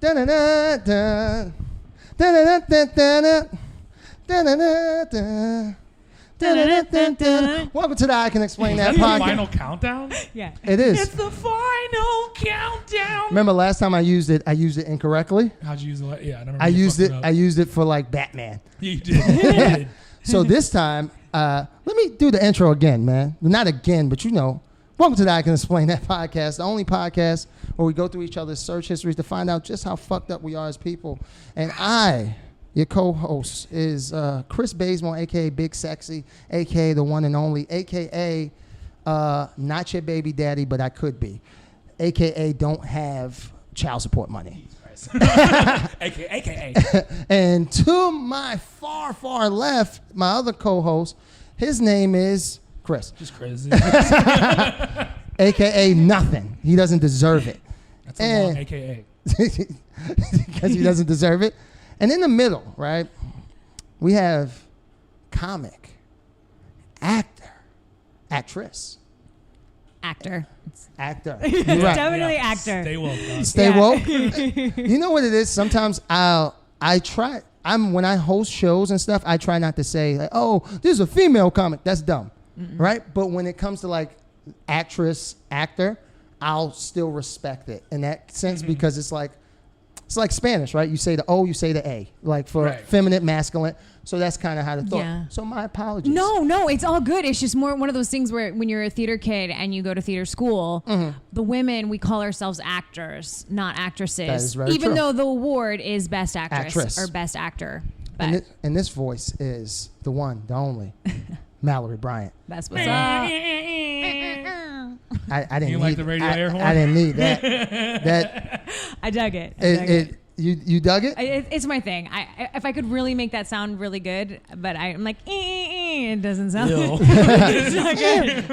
Da-da-da-da. Da-da-da-da-da. Da-da-da-da. Da-da-da-da-da. Welcome to the I Can Explain That podcast. Final countdown? Yeah. It is. It's the final countdown. Remember last time I used it incorrectly? How'd you use it? Yeah, I never. I used it for like Batman. You did. You did. So this time, let me do the intro again, man. Not again, but welcome to the I Can Explain That podcast, the only podcast where we go through each other's search histories to find out just how fucked up we are as people. And your co-host, is Chris Bazemore, a.k.a. Big Sexy, a.k.a. the one and only, a.k.a. Not your baby daddy, but I could be, a.k.a. don't have child support money. AKA. And to my far, far left, my other co-host, his name is Chris. Just crazy. AKA nothing. He doesn't deserve it. That's a long AKA. Because he doesn't deserve it. And in the middle, right, we have comic, actor, actress. Actor. Actor. It's You're right. definitely actor. Stay woke. Stay woke. You know what it is? Sometimes when I host shows and stuff, I try not to say, like, oh, this is a female comic. That's dumb. Mm-mm. Right? But when it comes to like actress, actor, I'll still respect it in that sense because it's like Spanish, right? You say the O, you say the A, like for feminine, masculine. So that's kind of how the thought. Yeah. So my apologies. No, it's all good. It's just more one of those things where when you're a theater kid and you go to theater school, the women, we call ourselves actors, not actresses. That is very Even true. though the award is best actress. Or best actor. But and this voice is the one, the only, Malorie Bryant. That's what's up. I didn't you need like the radio air horn? I didn't need that. I dug it. You dug it? It's my thing. If I could really make that sound really good, but I'm like, it doesn't sound good. It's not good.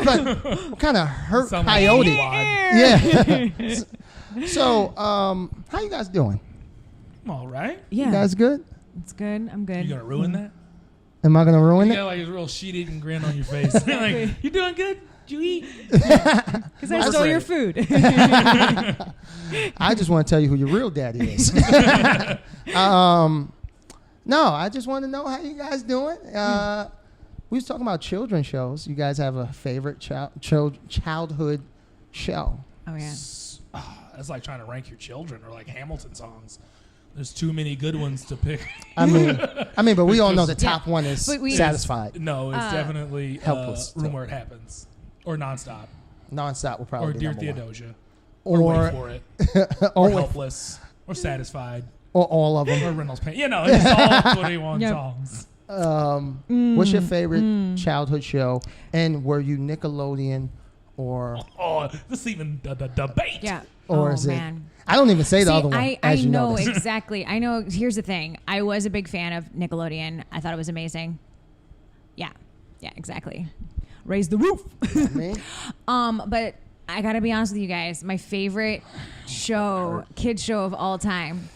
But what kind of hurt coyote? Yeah. So, how you guys doing? I'm all right. Yeah. You guys good? It's good. I'm good. You gonna ruin that? Am I gonna ruin you it? got like a real shit-eating grin on your face. Like, you doing good? Did you eat? Because I stole your food. I just want to tell you who your real daddy is. No, I just want to know how you guys doing. We was talking about children's shows. You guys have a favorite childhood show? Oh yeah. That's like trying to rank your children or like Hamilton songs. There's too many good ones to pick. I mean, but we all know the top one is Satisfied. No, it's definitely Helpless. Room Where It Happens or Nonstop. Nonstop will probably be Dear number Theodosia. Or Wait For It. Or Helpless. Or Satisfied. Or all of them. Or Reynolds Paint. It's all 21 songs. What's your favorite childhood show? And were you Nickelodeon or... Oh, this is even the debate. Yeah. Or is it... I don't even say the other one. I know exactly. I know. Here's the thing. I was a big fan of Nickelodeon. I thought it was amazing. Yeah, exactly. Raise the roof. But I gotta be honest with you guys. My favorite kid show of all time.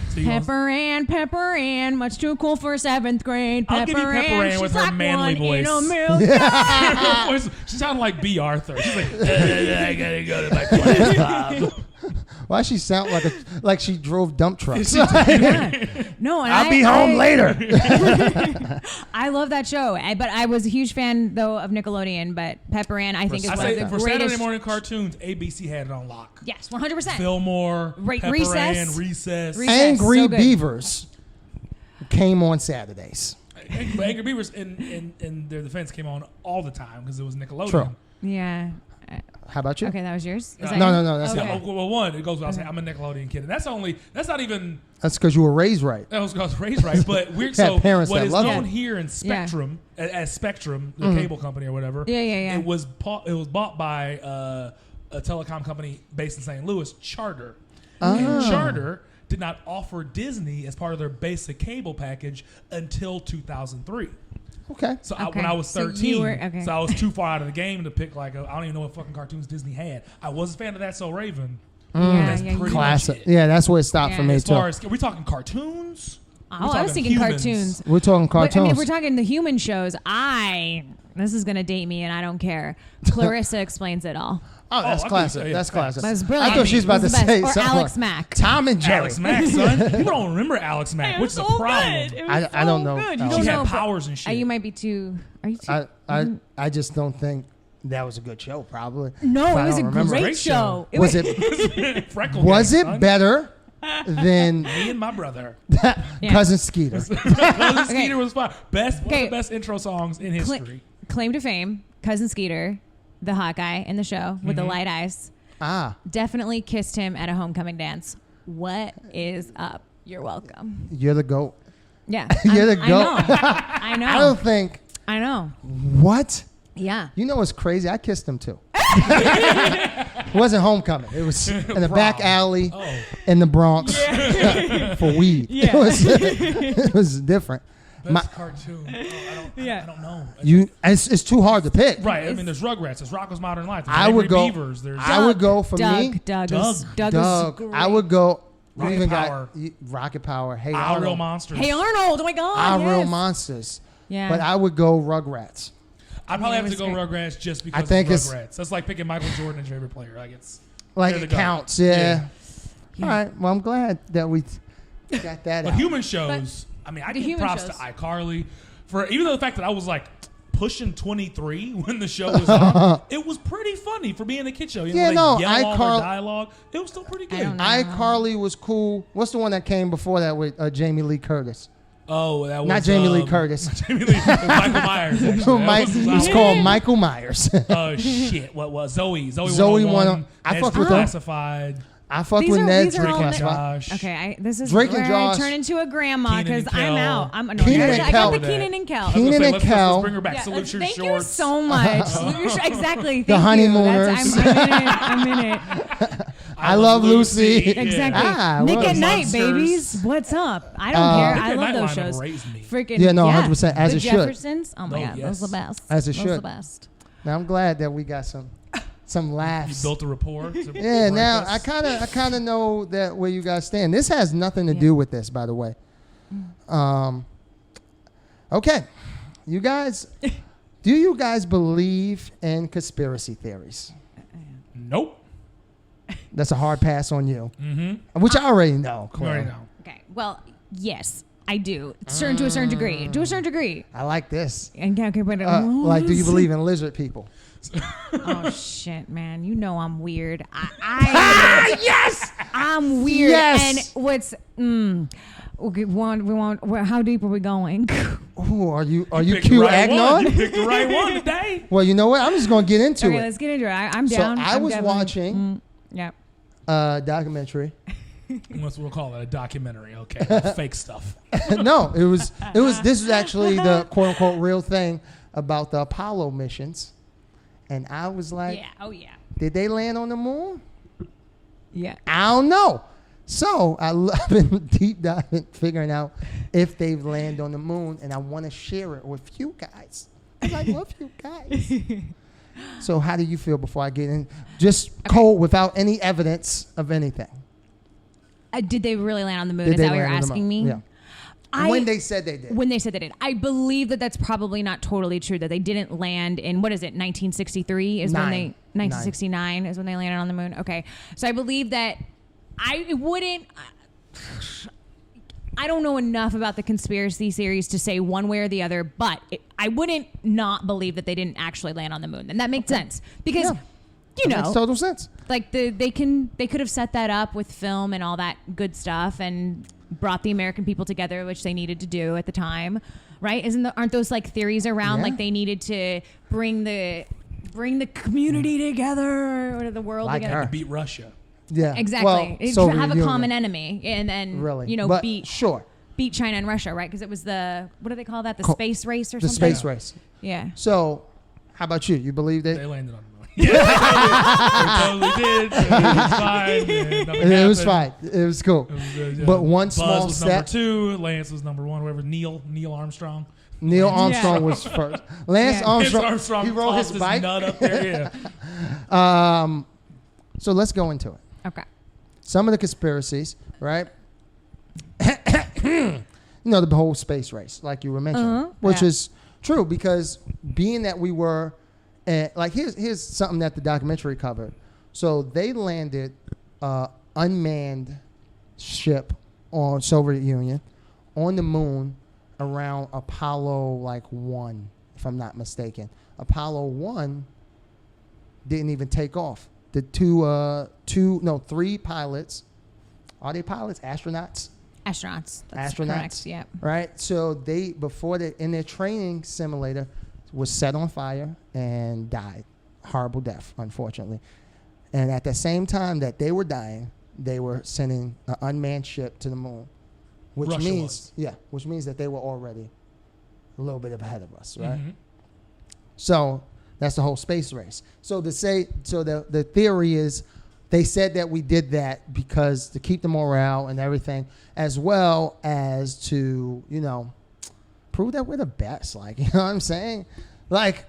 So Pepper Ann, much too cool for 7th grade. I'll give you Pepper Ann with her manly voice. She sounded like B. Arthur. She's like, I gotta go to my class, Bob. Why she sound like she drove dump trucks? No, and I'll be home later. I love that show, but I was a huge fan though of Nickelodeon. But Pepper Ann, I think is one of the greatest. For Saturday morning cartoons, ABC had it on lock. Yes, 100%. Fillmore, Pepper Ann, Recess. Angry Beavers came on Saturdays. Angry Beavers, in their defense, came on all the time because it was Nickelodeon. True. Yeah. How about you? Okay, that was yours? No. That's okay. Well, one, it goes without saying, I'm a Nickelodeon kid. And that's not even... That's because you were raised right. That was because I was raised right. But weird. So what is known here in Spectrum, as Spectrum, the cable company or whatever, it was bought by a telecom company based in St. Louis, Charter. And Charter did not offer Disney as part of their basic cable package until 2003. Okay. So when I was 13, so I was too far out of the game to pick I don't even know what fucking cartoons Disney had. I was a fan of That's So Raven. That's pretty classic. much it. Yeah, that's where it stopped for me as too. Far as, are we talking cartoons? I was thinking cartoons. We're talking cartoons. But, if we're talking the human shows, this is going to date me and I don't care. Clarissa Explains It All. Oh, that's I classic. think so, yeah. That's classic. That's brilliant. I thought she was about to It was the best. say Or something. Alex Mack. Tom and Jerry. Alex Mack, son. People don't remember Alex Mack, It which was is a so problem. good. It was I don't so know. good. She You don't She know. had powers and shit. You might be too. Are you too? I just don't think that was a good show. Probably. No, If it I was a don't remember. great Great show. show. Was it? Freckle Was gang, it son. better than Me and my brother. Cousin Skeeter? Cousin Skeeter was fun. One of Okay. the best intro songs in history. Claim to fame, Cousin Skeeter, the hot guy in the show with the light eyes, definitely kissed him at a homecoming dance. What is up? You're welcome. You're the GOAT. Yeah. You're the I GOAT. know. I know. I don't think. I know. What? Yeah. You know what's crazy? I kissed him too. It wasn't homecoming. It was in the back alley in the Bronx for weed. Yeah. It was different. Best cartoon. I don't know. It's too hard to pick. Right. I mean, there's Rugrats. There's Rocko's Modern Life. There's I would Angry go. Beavers. There's I would go for me. Doug. Doug. Was great. I would go. You Rocket even Power. got Rocket Power. Hey, Our Arnold. Real Monsters. Hey Arnold! Oh my God! Our yes. Real Monsters. Yeah. But I would go Rugrats. I probably it have to was go great. Rugrats just because I think of it's- Rugrats. That's like picking Michael Jordan as your favorite player. Like it's Like they're it the GOAT. counts. Yeah. All right. Well, I'm glad that we got that But out. human shows. I mean, I the give human props shows. to iCarly for even though the fact that I was like pushing 23 when the show was on, it was pretty funny for being a kid show. You know, Yeah, they no, yell all iCarly- their dialogue. It was still pretty I good. don't know. iCarly was cool. What's the one that came before that with Jamie Lee Curtis? Oh, that was Not Jamie Lee Curtis. Jamie Lee, Michael Myers. Actually. Mike, That it was was called Michael Myers. Oh shit! What was Zoe? Zoe Zoe 101. I Ned's fucked with her. Classified. I fucked These with are- Ned these are Drake all and the- Classified. Josh. Okay, this is Drake and where Josh. I turn into a grandma Keenan because and I'm Kel. out. I'm no, Keenan I and got the Kel. Keenan and Kel. I was gonna Keenan say, and let's Kel. bring her back. Yeah, Salute your thank shorts. you so much. Salute your exactly. The Thank Honeymooners. You. I'm in it. I love Lucy. Yeah. Exactly. Ah, Nick well. at Night, Monsters. babies. What's up? I don't care. Nick I at love Night those lineup shows. raised me. Freaking Yeah, no, 100%, as the it should. Jeffersons. Oh my Oh, God, yes. those are the best. As it Those should. are the best. Now I'm glad that we got some You laughs. built a rapport. Yeah, Right, now I that's- kind of know that where you guys stand. This has nothing to do with this, by the way. Okay, you guys, do you guys believe in conspiracy theories? Nope. That's a hard pass on you, Mm-hmm. which I already know. You already Chloe. know. Okay. Well, yes, I do. To a certain degree. To a certain degree. I like this. And okay, but Like, do you believe in lizard people? Oh shit, man! You know I'm weird. I Yes. I'm weird. Yes. And what's okay? How deep are we going? Ooh, are you Picked the Q right one. Agnon? You picked the right one today. Well, you know what? I'm just gonna get into Okay, it. let's get into it. I'm So down. I I'm was definitely- watching Yeah. a documentary. We'll call it a documentary. Okay, fake stuff. No, it was. This is actually the quote unquote real thing about the Apollo missions, and I was like, Yeah. Oh yeah. did they land on the moon? Yeah. I don't know. So I've been deep diving, figuring out if they've landed on the moon, and I want to share it with you guys. 'Cause I love you guys. So how do you feel before I get in? Just cold, without any evidence of anything. Did they really land on the moon? Did Is they that what you're land on the asking moon? me? Yeah. When they said they did. When they said they did. I believe that that's probably not totally true, that they didn't land in, what is it, 1963 is when they, 1969 is when they landed on the moon. Okay. So I believe that I don't know enough about the conspiracy theories to say one way or the other, but I wouldn't not believe that they didn't actually land on the moon. And that makes sense because, Yeah. you Makes know, total sense. like they could have set that up with film and all that good stuff and brought the American people together, which they needed to do at the time, right? Aren't those like theories around Yeah. like they needed to bring the community together or the world Like together? her. Beat Russia. Yeah. Exactly. Well, It Soviet should have a Union. common enemy and then Really. you know But beat sure. China and Russia, right? Because it was the what do they call that? The Co- space race or The something? space race. Yeah. So, how about you? You believe They that? landed on the moon. Yeah, they totally did. It was fine. and nothing It was happened. fine. It was cool. It was good, yeah. But one Buzz small was step. number 2. Lance was number 1. Whatever. Neil Armstrong. Neil Lance Armstrong was first. Lance Yeah. Armstrong. Lance Armstrong He rode tossed his bike. nut up there. Yeah. So let's go into it. Okay. Some of the conspiracies, right? You know, the whole space race, like you were mentioning, which Yeah. is true because being that we were, like here's something that the documentary covered. So they landed unmanned ship on Soviet Union on the moon around Apollo 1, if I'm not mistaken. Apollo 1 didn't even take off. The three pilots. Are they pilots? Astronauts? Astronauts. That's Astronauts. Correct. Yeah. Right. So in their training simulator was set on fire and died. Horrible death, unfortunately. And at the same time that they were dying, they were sending an unmanned ship to the moon, which means that they were already a little bit ahead of us, right? Mm-hmm. So that's the whole space race. So the theory is they said that we did that because to keep the morale and everything, as well as to, prove that we're the best. You know what I'm saying?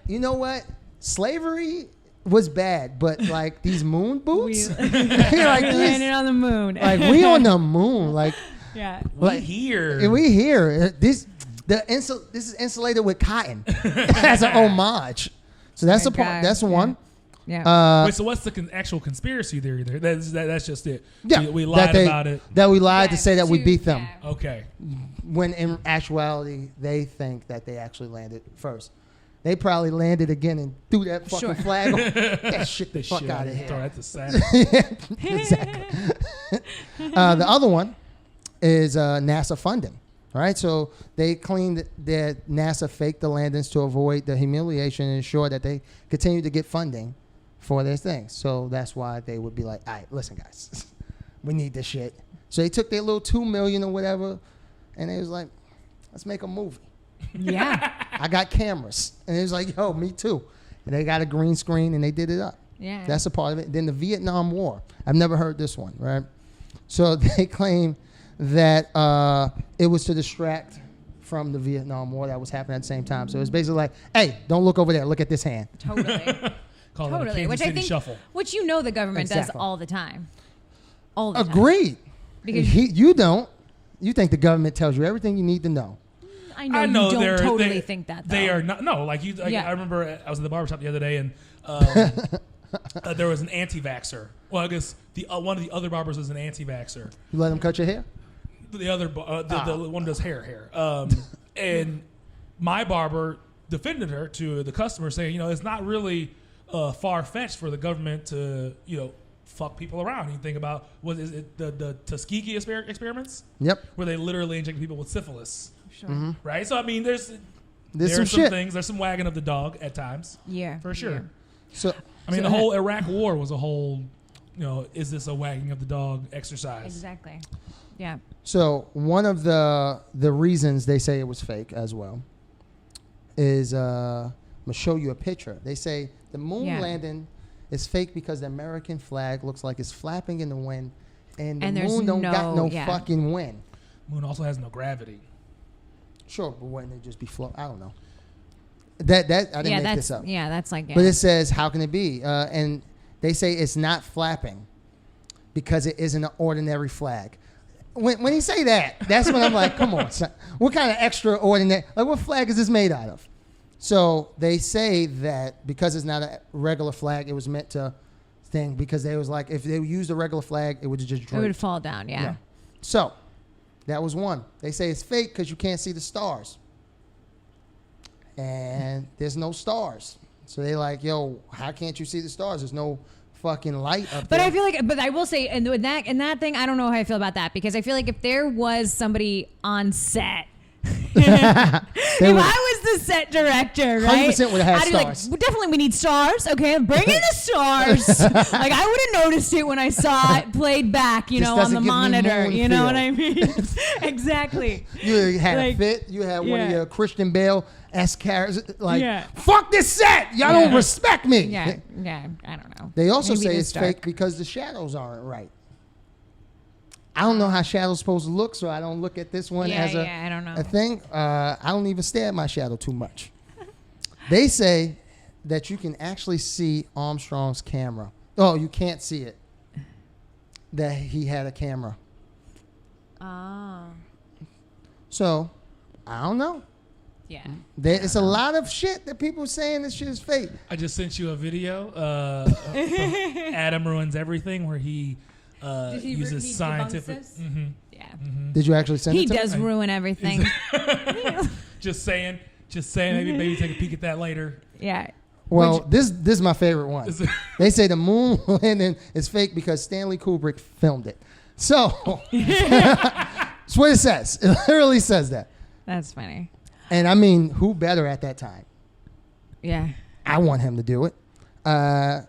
You know what? Slavery was bad, but these moon boots, landed on the moon. We on the moon, yeah, we here. We here. This is insulated with cotton as an homage. So that's the part. That's one. Yeah. Wait, so what's the actual conspiracy theory there? That's just it. Yeah, we lied about it. That we lied to say that we beat them. Yeah. Okay. When in actuality, they think that they actually landed first. They probably landed again and threw that fucking flag on. That shit the fuck out of here. Throw that to side. Exactly. The other one is NASA funding. Right, so they claimed that NASA faked the landings to avoid the humiliation and ensure that they continue to get funding for their things. So that's why they would be like, all right, listen, guys, we need this shit. So they took their little $2 million or whatever, and they was like, let's make a movie. Yeah. I got cameras. And it was like, yo, me too. And they got a green screen, and they did it up. Yeah. That's a part of it. Then the Vietnam War. I've never heard this one, right? So they claim that it was to distract from the Vietnam War that was happening at the same time. So it's basically like, hey, don't look over there. Look at this hand. Totally. Call it a Kansas City shuffle. Which the government does all the time. All the time. Agreed. Because you don't. You think the government tells you everything you need to know. I know you don't totally think that, though. They are not. No, I remember I was at the barbershop the other day, and there was an anti-vaxxer. Well, I guess one of the other barbers was an anti-vaxxer. You let him cut your hair? The other, the one does hair. And my barber defended her to the customer, saying, it's not really far-fetched for the government to, fuck people around. You think about, what is it, the Tuskegee experiments? Yep. Where they literally inject people with syphilis. Sure. Mm-hmm. Right? So, I mean, there's some shit. things. There's some wagging of the dog at times. Yeah. For sure. Yeah. So, the whole Iraq war was a whole, is this a wagging of the dog exercise? Exactly. Yeah. So one of the reasons they say it was fake as well is I'm gonna show you a picture. They say the moon landing is fake because the American flag looks like it's flapping in the wind, and the moon don't got no fucking wind. Moon also has no gravity. Sure, but wouldn't it just be float? I don't know. That I didn't make this up. Yeah, that's like. Yeah. But it says, how can it be? And they say it's not flapping because it isn't an ordinary flag. When he say that, that's when I'm like, come on, son. What kind of extraordinary, what flag is this made out of? So they say that because it's not a regular flag, it was meant to thing, because they was like, if they used a regular flag, it would just drape. It would fall down, yeah. So that was one. They say it's fake because you can't see the stars. And there's no stars. So they like, yo, how can't you see the stars? There's no fucking light up there. But I feel like, but I will say, and with that thing, I don't know how I feel about that, because I feel like if there was somebody on set, if I was the set director, right? 100% would have I'd be stars. like, well, definitely we need stars. Okay, bring in the stars. Like, I would have noticed it when I saw it played back, This on the doesn't give me monitor. moon You know feel. what I mean? Exactly. You had Like, a fit. You had one of your Christian Bale-esque characters. Like, fuck this set. Y'all don't respect me. Yeah, I don't know. They also Maybe say it it's is dark. fake because the shadows aren't right. I don't know how shadows supposed to look, so I don't look at this one as I don't know. a thing. I don't even stare at my shadow too much. They say that you can actually see Armstrong's camera. Oh, you can't see it. That he had a camera. Oh. So, I don't know. Yeah. It's a lot of shit that people saying this shit is fake. I just sent you a video. From Adam Ruins Everything, where he uses scientific. Yeah. Did you actually send He it to does me? ruin everything. Just saying. Maybe take a peek at that later. Yeah. Well, this is my favorite one. They say the moon landing is fake because Stanley Kubrick filmed it. So that's what it says. It literally says that. That's funny. And I mean, who better at that time? Yeah. I want him to do it. I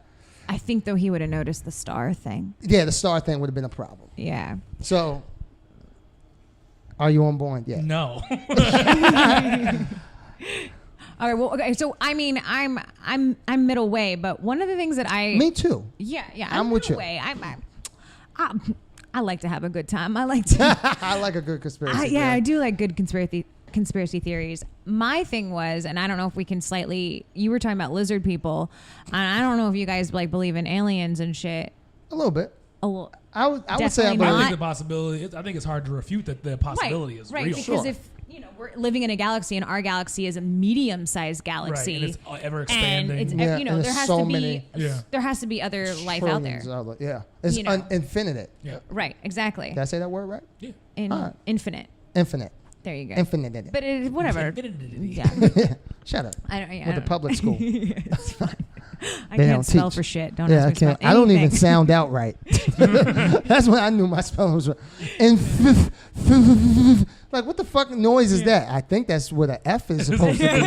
think though he would have noticed the star thing. Yeah, the star thing would have been a problem. Yeah. So, are you on board? Yeah. No. All right. Well, okay. So I mean, I'm middle way, but one of the things that Me too. Yeah. I'm with you. Way. I like to have a good time. I like to. I like a good conspiracy. Yeah, I do like good conspiracy theories. My thing was, and I don't know if we can slightly. You were talking about lizard people, and I don't know if you guys like believe in aliens and shit. A little bit. A little. I would say I Definitely believe. I not. think the possibility. I think it's hard to refute that the possibility is right, real. because Sure. if we're living in a galaxy, and our galaxy is a medium-sized galaxy, Right, and it's ever and expanding. it's Yeah, and there there's has so to be many- there has to be other life out there. Trillions of it, yeah. It's You know. infinite. Yeah. Right, exactly. Did I say that word right? Yeah. Alright. Infinite. Infinite. There you go. Infinite. But whatever. Yeah. Yeah. Shut up. I don't. Yeah, With the public school. It's fine. I They can't don't spell teach. for shit. Don't Yeah, ask I me to can't. spell I don't even anything. sound out right. That's when I knew my spelling was right. And like, what the fuck noise is that? I think that's what an F is supposed to be.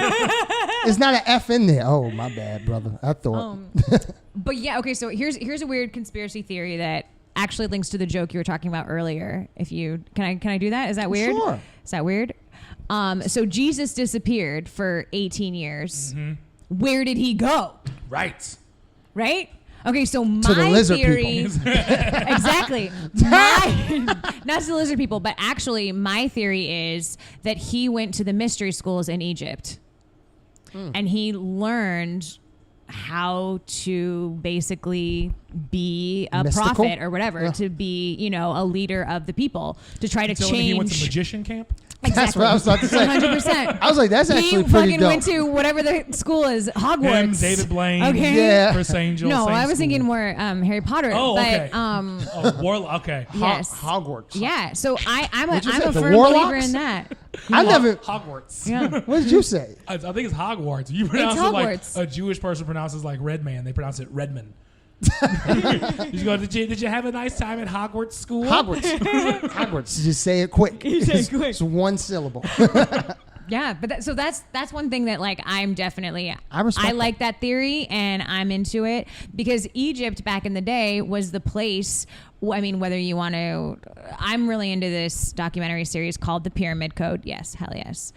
It's not an F in there. Oh, my bad, brother. I thought. But yeah, okay. So here's a weird conspiracy theory that actually links to the joke you were talking about earlier. If you can I do that? Is that weird? Sure. Is that weird? So Jesus disappeared for 18 years. Mm-hmm. Where did he go? Right. Right? Okay, so my the lizard theory people. exactly. Not to the lizard people, but actually my theory is that he went to the mystery schools in Egypt. And he learned how to basically be a Mystical? prophet or whatever, Yeah. to be, a leader of the people, to try to Telling me he went to change. magician camp. That's what I was about to say. 100%. I was like, that's He actually pretty fucking dope. went to whatever the school is, Hogwarts. Him, David Blaine. Okay. Yeah. Chris Angel. No, same I was school. thinking more Harry Potter. Oh, but, okay. Warlock. Okay. Yes. Hogwarts. Yeah, so I'm What'd you say, a the firm believer Warlocks? in that. I never. Hogwarts. Yeah. What did you say? I think it's Hogwarts. You pronounce it Hogwarts. like a Jewish person pronounces like Redman. They pronounce it Redman. You go, did you have a nice time at Hogwarts school? Hogwarts. Hogwarts. Just say it quick. say it quick. It's one syllable. Yeah, but so that's one thing that like I'm definitely I respect like that theory, and I'm into it because Egypt back in the day was the place. I mean, whether you want to, I'm really into this documentary series called The Pyramid Code. Yes, hell yes.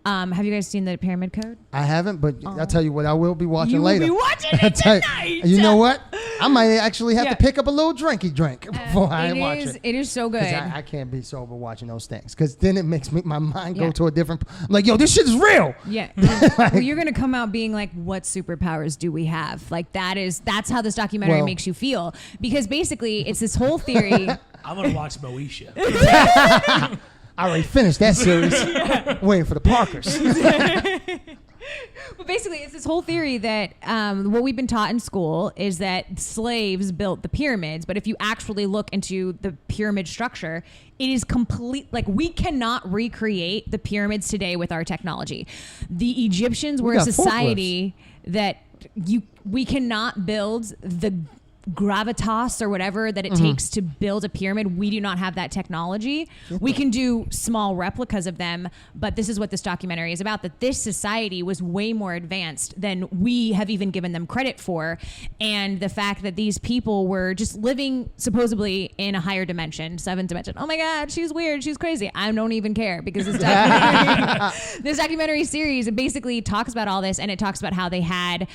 Have you guys seen The Pyramid Code? I haven't, but I'll tell you what I will be watching You will later. be watching I'll it tell you- tonight. You know what? I might actually have Yeah. to pick up a little drinky drink before I watch it. It is so good. 'Cause I can't be sober watching those things. Because then it makes my mind go Yeah. to a different. I'm like, yo, this shit is real. Yeah. Well, you're gonna come out being like, what superpowers do we have? Like that's how this documentary Well- makes you feel. Because basically it's this whole theory. I'm gonna watch Moesha. I already finished that series. Waiting for the Parkers. But basically, it's this whole theory that what we've been taught in school is that slaves built the pyramids. But if you actually look into the pyramid structure, it is complete. Like, we cannot recreate the pyramids today with our technology. The Egyptians were a got society that we cannot build the gravitas or whatever that it takes to build a pyramid. We do not have that technology. We can do small replicas of them, but this is what this documentary is about, that this society was way more advanced than we have even given them credit for. And the fact that these people were just living supposedly in a higher dimension, 7th dimension. Oh my God, she's weird, she's crazy. I don't even care because this documentary series, it basically talks about all this, and it talks about how they had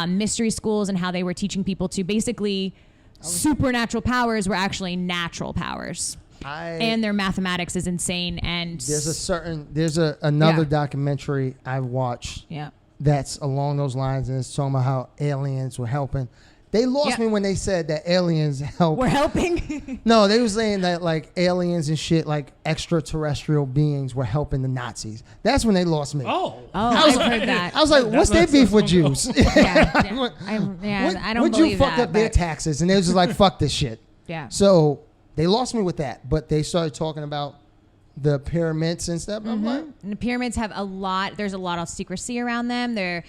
mystery schools and how they were teaching people to basically supernatural powers were actually natural powers. And their mathematics is insane. And There's another Yeah. documentary I watched yeah, that's along those lines, and it's talking about how aliens were helping. They lost Yep. me when they said that aliens help. We're helping. No, they were saying that like aliens and shit, like extraterrestrial beings, were helping the Nazis. That's when they lost me. Oh. I've heard that. I was like, what's their beef with Jews? yeah, I don't would believe you fuck that. up their but- taxes? And they was just like, fuck this shit. yeah. So they lost me with that, but they started talking about the pyramids and stuff. I'm like, And the pyramids have there's a lot of secrecy around them. They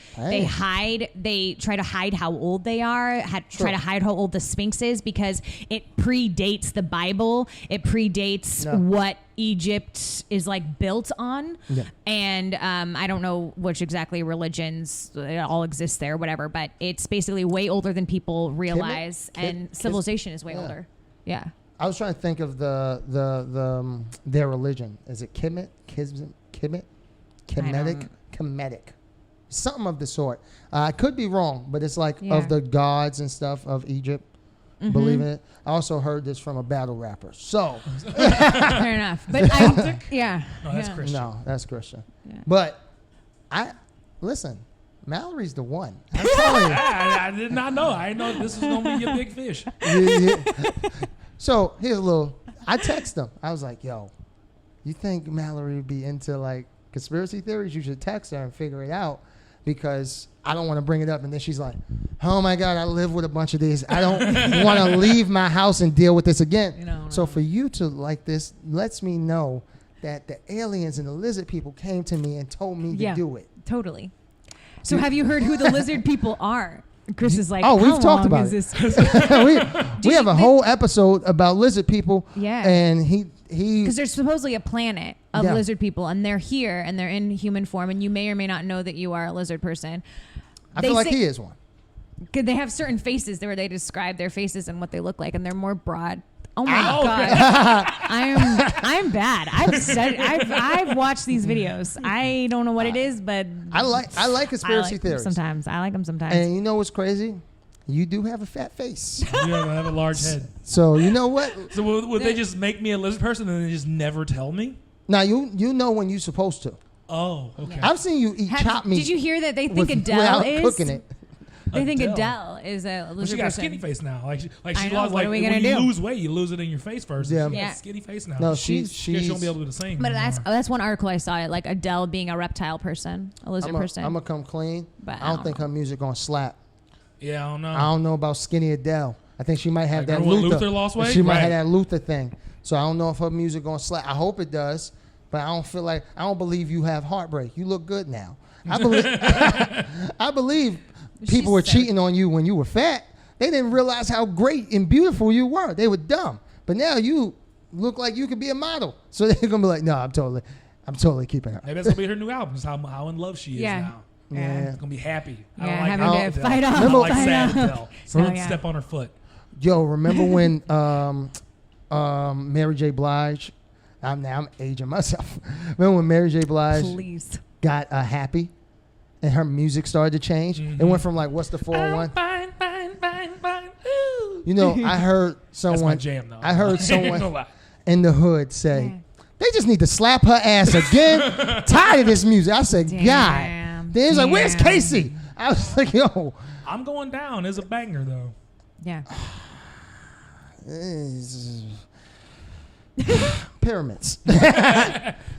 try to hide how old they are, try to hide how old the Sphinx is, because it predates the Bible. It predates what Egypt is like built on. Yeah. And I don't know which exactly religions it all exist there, whatever, but it's basically way older than people realize, and civilization is way older. Yeah. I was trying to think of their religion. Is it Kemet? Kemetic? Something of the sort. I could be wrong, but it's like of the gods and stuff of Egypt. Believe in it. I also heard this from a battle rapper. So Fair enough. But yeah. No, that's yeah. Christian. no, that's Christian. Yeah. But listen. Mallory's the one. I'm telling you. I did not know. I didn't know this was going to be your big fish. Yeah. So here's a little. I text him. I was like, "Yo, you think Mallory would be into like conspiracy theories? You should text her and figure it out, because I don't want to bring it up." And then she's like, "Oh my God, I live with a bunch of these. I don't want to leave my house and deal with this again." So for you to like this lets me know that the aliens and the lizard people came to me and told me to do it. Totally. So have you heard who the lizard people are? Chris is like, oh, we've how talked long about is it. this? we have a whole episode about lizard people. Yeah. And he Because there's supposedly a planet of Yeah. lizard people, and they're here, and they're in human form, and you may or may not know that you are a lizard person. I feel like he is one. They have certain faces where they describe their faces and what they look like, and they're more broad. Oh my Ow. God. I'm bad. I've watched these videos. I don't know what it is, but I like conspiracy theories. Sometimes I like them sometimes. And you know what's crazy? You do have a fat face. You have a large head. So you know what? So would they just make me a lizard person and then just never tell me? Now you know when you're supposed to. Oh, okay. I've seen you eat chopped meat. Did you hear that they think Adele without is cooking it? They think Adele. Adele is a lizard But she got a person. skinny face now. Like I she know, lost. what Like are we when gonna you do? lose weight, you lose it in your face first. Yeah. She got Yeah. a skinny face now. No, she won't be able to sing. But anymore. that's one article I saw. Like Adele being a reptile person, a lizard person. I'm gonna come clean. But I don't think her music gonna slap. Yeah, I don't know. I don't know about skinny Adele. I think she might have Like that remember when Luther. Luther lost weight? She might Right. have that Luther thing. So I don't know if her music gonna slap. I hope it does, but I don't believe you have heartbreak. You look good now. I believe I believe people were cheating on you when you were fat. They didn't realize how great and beautiful you were. They were dumb. But now you look like you could be a model. So they're gonna be like, no, I'm totally keeping her. Maybe that's gonna be her new album. Is how in love she is now. Yeah. It's gonna be happy. I Yeah, don't like having how to Adele. fight off. I don't like Fight sad off. Adele. So, Don't yeah. step on her foot. Yo, remember when Mary J. Blige? I'm aging myself. Remember when Mary J. Blige Please. got happy, and her music started to change? It went from like, what's the 401? Fine. Ooh. You know, I heard That's my someone. jam, though. I heard No someone lie. in the hood say, "They just need to slap her ass again." Tired of this music. I said, Damn. "God." Then he was like, "Where's Damn. Casey?" I was like, "Yo." I'm going down. It's a banger though. Yeah. Pyramids.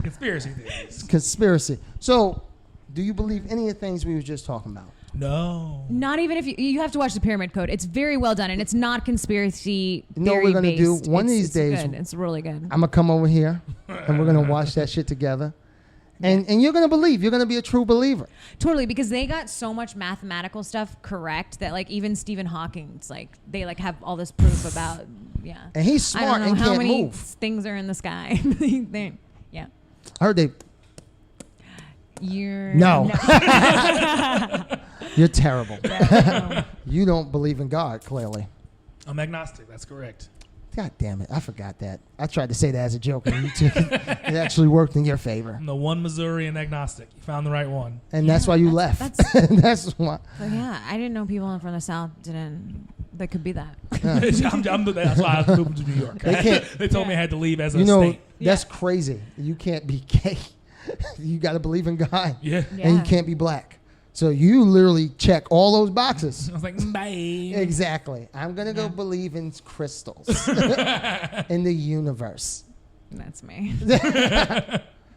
Conspiracy theories. Conspiracy. So, do you believe any of the things we were just talking about? No. Not even if you have to watch the Pyramid Code. It's very well done, and it's not conspiracy You know what theory we're gonna do? based. One of It's- these it's days- good. It's really good. I'm gonna come over here, and we're gonna watch that shit together, and you're gonna believe. You're gonna be a true believer. Totally, because they got so much mathematical stuff correct that like even Stephen Hawking's like they like have all this proof about And he's I smart don't know and how can't many move. things are in the sky. Yeah. I heard they. You're No. You're terrible. No. You don't believe in God, clearly. I'm agnostic. That's correct. God damn it. I forgot that. I tried to say that as a joke, and you took it. It actually worked in your favor. I'm the one Missourian agnostic. You found the right one. And that's why you left. That's why. But yeah, I didn't know people from the South that could be that. That's why I moved to New York. They can't- They told me I had to leave as a You know, state. that's crazy. You can't be gay. You got to believe in God. Yeah. Yeah. And you can't be black. So you literally check all those boxes. I was like, bye. Exactly. I'm going to go believe in crystals in the universe. That's me.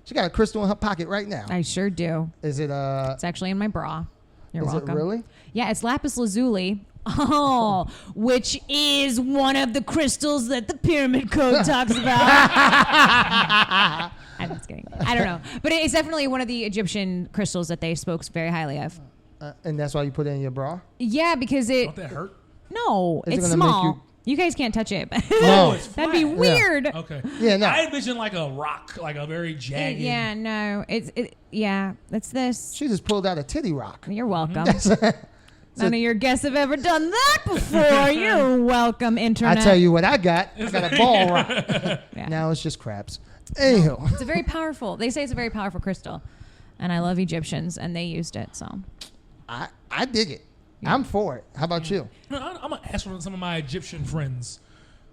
She got a crystal in her pocket right now. I sure do. Is it It's actually in my bra. You're welcome. Is it really? Yeah, it's lapis lazuli. Oh, which is one of the crystals that the Pyramid Code talks about. I'm just kidding. I don't know. But it's definitely one of the Egyptian crystals that they spoke very highly of. And that's why you put it in your bra? Yeah, because it... Don't that hurt? No, Is it it's gonna make small. You guys can't touch it. No. It's That'd be flat. weird. Okay. Yeah, no. I envision like a rock, like a very jagged. Yeah, no. It's this. She just pulled out a titty rock. You're welcome. None of your guests have ever done that before. You're welcome, Internet. I tell you what I got. I got a ball rock. Yeah. Now it's just crabs. Anywho. It's a very powerful. They say it's a very powerful crystal, and I love Egyptians, and they used it. So I dig it. I'm for it. How about you? I'm going to ask for some of my Egyptian friends.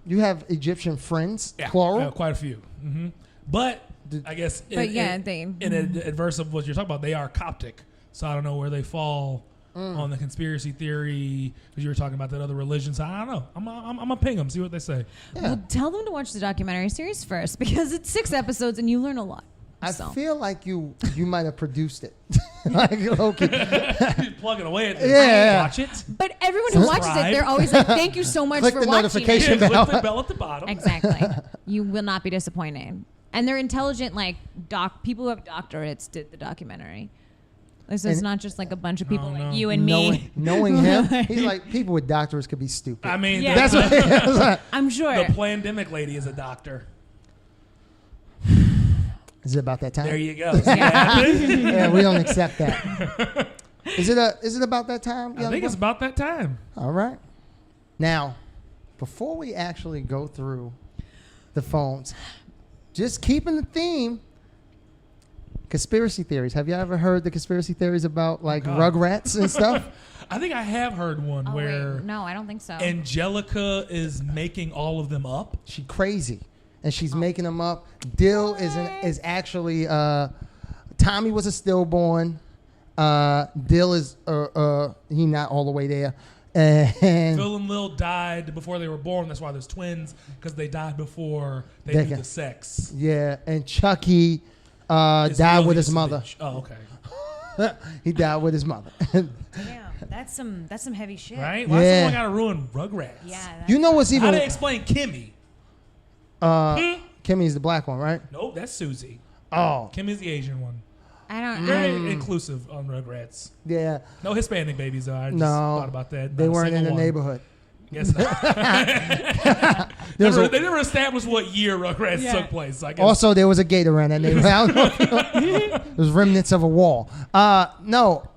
You have Egyptian friends? Yeah, Plural? quite a few. Mm-hmm. But I guess in adverse of what you're talking about, they are Coptic. So I don't know where they fall on the conspiracy theory, because you were talking about that other religion. So I don't know. I'm gonna ping them, see what they say. Yeah. well, tell them to watch the documentary series first, because it's 6 episodes and you learn a lot. I So. feel like you might have produced it. Like, okay. You're plugging away at this. Yeah. Watch it. But everyone who watches it, they're always like, "Thank you so much Click for the watching notification it." Click bell. the bell at the bottom. Exactly. You will not be disappointed. And they're intelligent, like people who have doctorates did the documentary. So it's not just like a bunch of people No. like you and me. Knowing him, he's like, people with doctorates could be stupid. I mean, Yeah. That's what it was like. I'm sure. the pandemic lady is a doctor. Is it about that time? There you go. Yeah, we don't accept that. Is it about that time? I think it's about that time. All right. Now, before we actually go through the phones, just keeping the theme, conspiracy theories. Have you ever heard the conspiracy theories about like Rugrats and stuff? I think I have heard one where wait. No, I don't think so. Angelica is making all of them up. She crazy, and she's making them up. Dill is actually Tommy was a stillborn. Dill is he not all the way there. And Phil and Lil died before they were born. That's why there's twins, because they died before they did the sex. yeah, and Chucky Is died really with his just a mother. bitch. Oh, okay. He died with his mother. Damn, that's some heavy shit. Right? Why Yeah. someone got to ruin Rugrats? Yeah. You know what's How even? do they explain Kimmy? Kimmy's the black one, right? Nope, that's Susie. Oh, Kimmy's the Asian one. I don't. Very inclusive on Rugrats. yeah. No Hispanic babies, though. I just No, thought about that. They Not a weren't in the single one. neighborhood. Guess not. There was They never established what year Rugrats took place. I guess. Also, there was a gate around that neighborhood. I don't know if you know. There was remnants of a wall. No,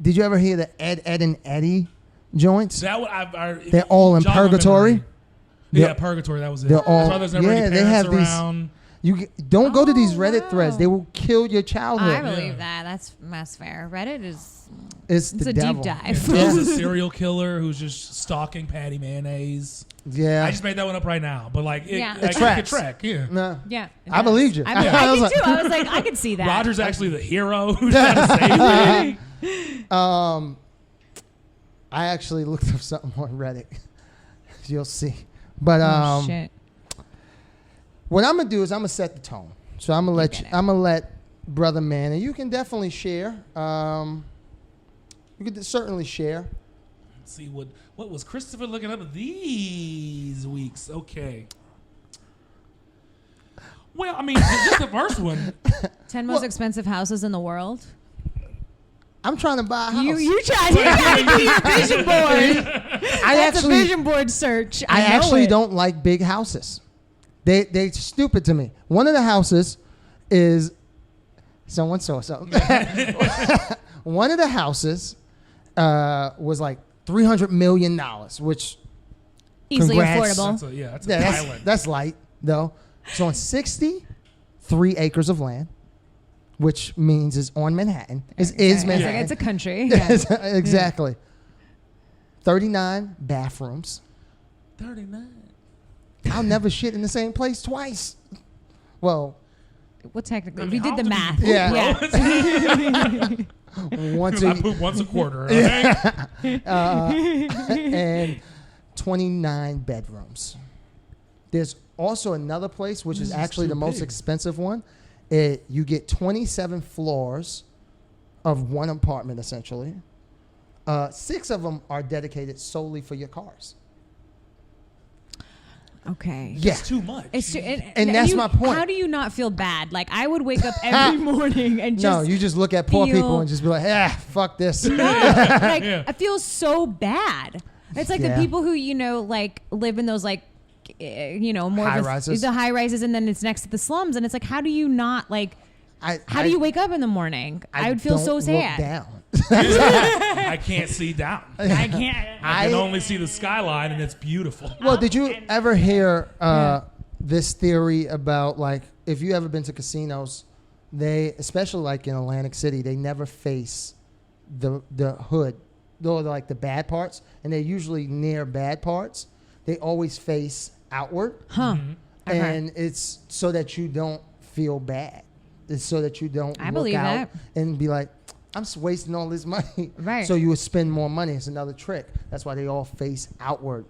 did you ever hear the Ed, and Eddie joints? That what They're all in jog my purgatory. memory. Yeah, purgatory. That was it. They're That's all- why there's never yeah, any they parents have these- around. You don't go to these Reddit wow. threads. They will kill your I childhood. believe that. That's fair. Reddit is It's it's the a devil. deep dive. And Phil's a serial killer who's just stalking Patty Mayonnaise. Yeah. I just made that one up right now, but like it, Yeah. I It could tracks. track. Yeah. No. Yeah, it I does. believed you. I I did was too. I was like, I could see that. Roger's actually the hero who's trying to save me. I actually looked up something on Reddit. You'll see. But Oh, shit. what I'm gonna do is I'm gonna set the tone. So I'm gonna get it. let Brother Man, and you can definitely share. You could certainly share. Let's see what was Christopher looking up these weeks? Okay. Well, I mean, just the first one. 10 most expensive houses in the world. I'm trying to buy a house. You tried to do your vision board. That's a actually- vision board search. I know actually it. don't like big houses. They stupid to me. One of the houses is someone saw something. One of the houses was like $300 million, which Easily Congrats. affordable. That's an island. that's light though. So on 63 acres of land, which means is on Manhattan. Is Manhattan. It's a country. Yes, exactly. 39 bathrooms. 39. I'll never shit in the same place twice. Well, Well, technically, I we mean, did the how math. Yeah. once I a poop once a quarter. Okay? and 29 bedrooms. There's also another place, which is actually the most expensive one. You get 27 floors of one apartment, essentially. 6 of them are dedicated solely for your cars. Okay. Yeah. It's too much. It's too, And that's my point. How do you not feel bad? Like, I would wake up every morning and just No, you just look at poor feel- people and just be like, fuck this. No, like Yeah. I feel so bad. It's like Yeah. the people who like live in those more High of rises. the high rises, and then it's next to the slums, and it's like, how do you not like? How do you wake up in the morning? I would feel so don't sad. Look down. I can't see down. I can't. I can only see the skyline, and it's beautiful. Well, did you ever hear this theory about, like, if you ever been to casinos, they, especially like in Atlantic City, they never face the hood, though, like the bad parts, and they're usually near bad parts. They always face outward, Huh. Okay. and it's so that you don't feel bad. It's so that you don't I look believe out that. and be like, I'm just wasting all this money. Right. So you would spend more money. It's another trick. That's why they all face outward.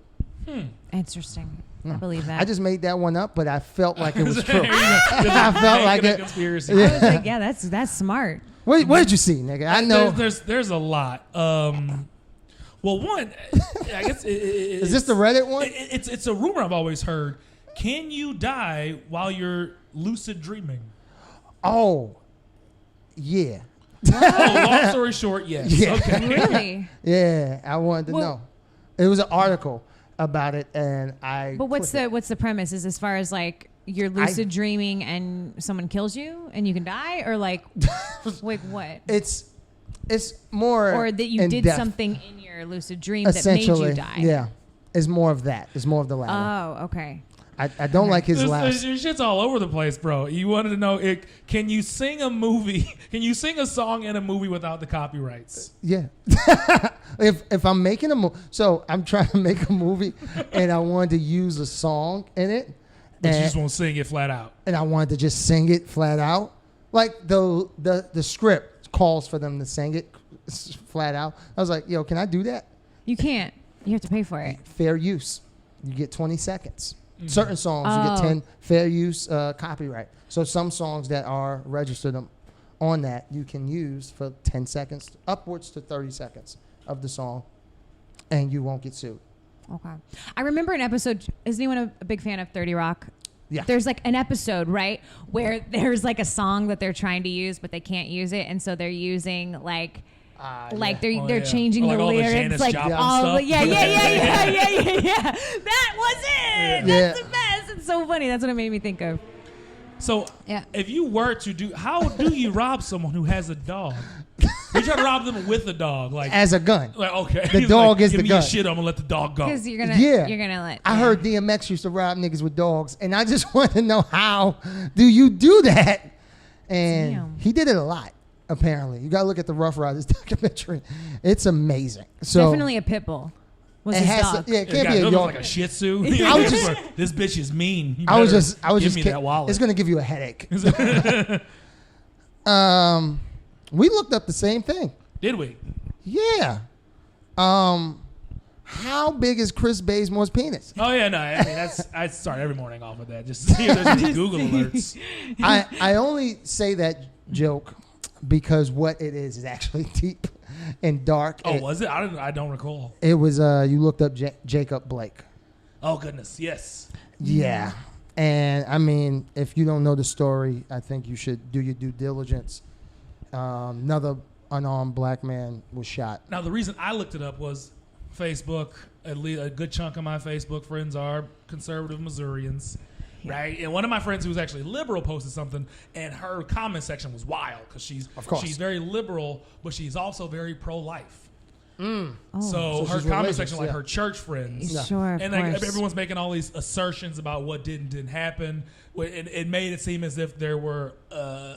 Interesting. I believe that. I just made that one up, but I felt like it was true. I felt like it. Conspiracy. I was like, yeah, that's smart. What did you see, nigga? I know. There's a lot. Well, one, I guess Is this the Reddit one? It's a rumor I've always heard. Can you die while you're lucid dreaming? Oh, yeah. Oh, long story short, yes. Yeah. Okay. Really? Yeah, I wanted to Well- know. It was an article about it, and I. But what's clicked the premise? Is as far as like you're lucid dreaming and someone kills you and you can die, or like what? it. It's more. Or that you in did depth, something in your lucid dream that made essentially. you die. Yeah, it's more of that. It's more of the latter. Oh, okay. I don't like his last. Your shit's all over the place, bro. You wanted to know, can you sing a movie? Can you sing a song in a movie without the copyrights? Yeah. if I'm making a movie, so I'm trying to make a movie, and I wanted to use a song in it, But you and, just won't sing it flat out. and I wanted to just sing it flat out. Like the script calls for them to sing it flat out. I was like, yo, can I do that? You can't. You have to pay for it. Fair use. You get 20 seconds. Certain songs you get 10 fair use copyright. So some songs that are registered on that you can use for 10 seconds, upwards to 30 seconds of the song, and you won't get sued. Okay. I remember an episode. Is anyone a big fan of 30 Rock? Yeah. There's like an episode, right, where there's like a song that they're trying to use, but they can't use it, and so they're using like they're changing Or the like all the lyrics, Janis like Joplin all stuff. the, yeah. That was it. Yeah. That's the best. It's so funny. That's what it made me think of. So, Yeah. if you were to how do you rob someone who has a dog? You try to rob them with a dog, like As a gun. okay. The He's dog like, is give the me gun. your shit. I'm gonna let the dog go. Because you're Yeah. gonna let. I yeah. heard DMX used to rob niggas with dogs, and I just want to know, how do you do that? And Damn. he did it a lot, apparently. You got to look at the Rough Riders documentary. It's amazing. So Definitely a pit bull. Was it his has dog. to, yeah, it It can't got be a look York. like a Shih Tzu. I was just- This bitch is mean. You I was better just give me kidding. that wallet. It's going to give you a headache. We looked up the same thing. Did we? Yeah. How big is Chris Bazemore's penis? Oh yeah, no. I mean, I start every morning off with that just to see if there's any Google alerts. I only say that joke because what it is actually deep and dark. Oh, was it? I don't recall. It was you looked up Jacob Blake. Oh goodness, yes. Yeah. And I mean, if you don't know the story, I think you should do your due diligence. Another unarmed black man was shot. Now the reason I looked it up was Facebook. At least a good chunk of my Facebook friends are conservative Missourians, right? And one of my friends who was actually liberal posted something, and her comment section was wild because she's very liberal, but she's also very pro-life. Oh. So her she's comment religious, section, like yeah. her church friends, Sure, of and like course. everyone's making all these assertions about what didn't happen. It made it seem as if there were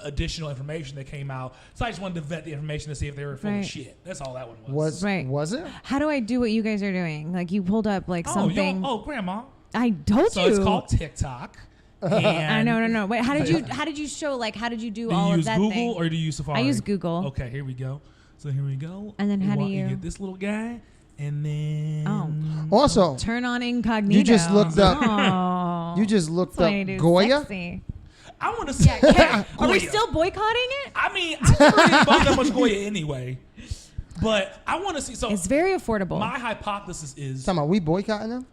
additional information that came out. So I just wanted to vet the information to see if they were full Right. of shit. That's all that one was. Was it? How do I do what you guys are doing? Like you pulled up like something. Grandma. I told So you. it's called TikTok. I no. Wait, how did you show, like, how did you do Do all you of use that Google thing? or do you use Safari? I use Google. Okay, here we go. So here we go. And then how do you get this little guy, and then Also, turn on incognito? you just looked up. Oh. You just looked That's up why I do Goya. sexy. I want to see. Are we Goya. still boycotting it? I mean, I never really bought that much Goya anyway, but I want to see. So It's very affordable. my hypothesis is. Talking about we boycotting them.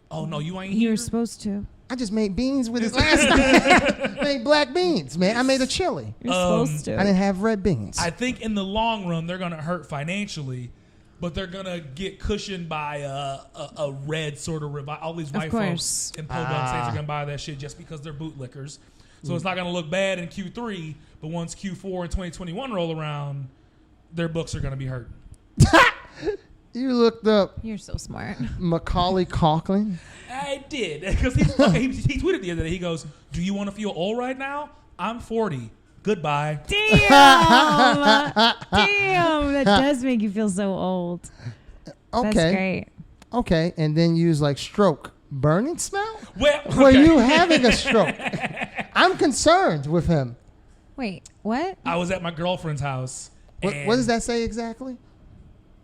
Oh no, you ain't You're here. supposed to. I just made beans with his last name. Made black beans, man. I made a chili. You're supposed to. I didn't have red beans. I think in the long run they're gonna hurt financially, but they're gonna get cushioned by a red sort of revival. All these white course. folks in podunk states are gonna buy that shit just because they're bootlickers. So it's not gonna look bad in Q3, but once Q4 and 2021 roll around, their books are gonna be hurting. You looked up You're so smart. Macaulay Culkin. I did because he tweeted the other day. He goes, "Do you want to feel old right now? I'm 40. Goodbye." Damn. Damn. That does make you feel so old. Okay. That's great. Okay, and then use like stroke. Burning smell? Well, Were okay. you having a stroke? I'm concerned with him. Wait, what? I was at my girlfriend's house. What does that say exactly?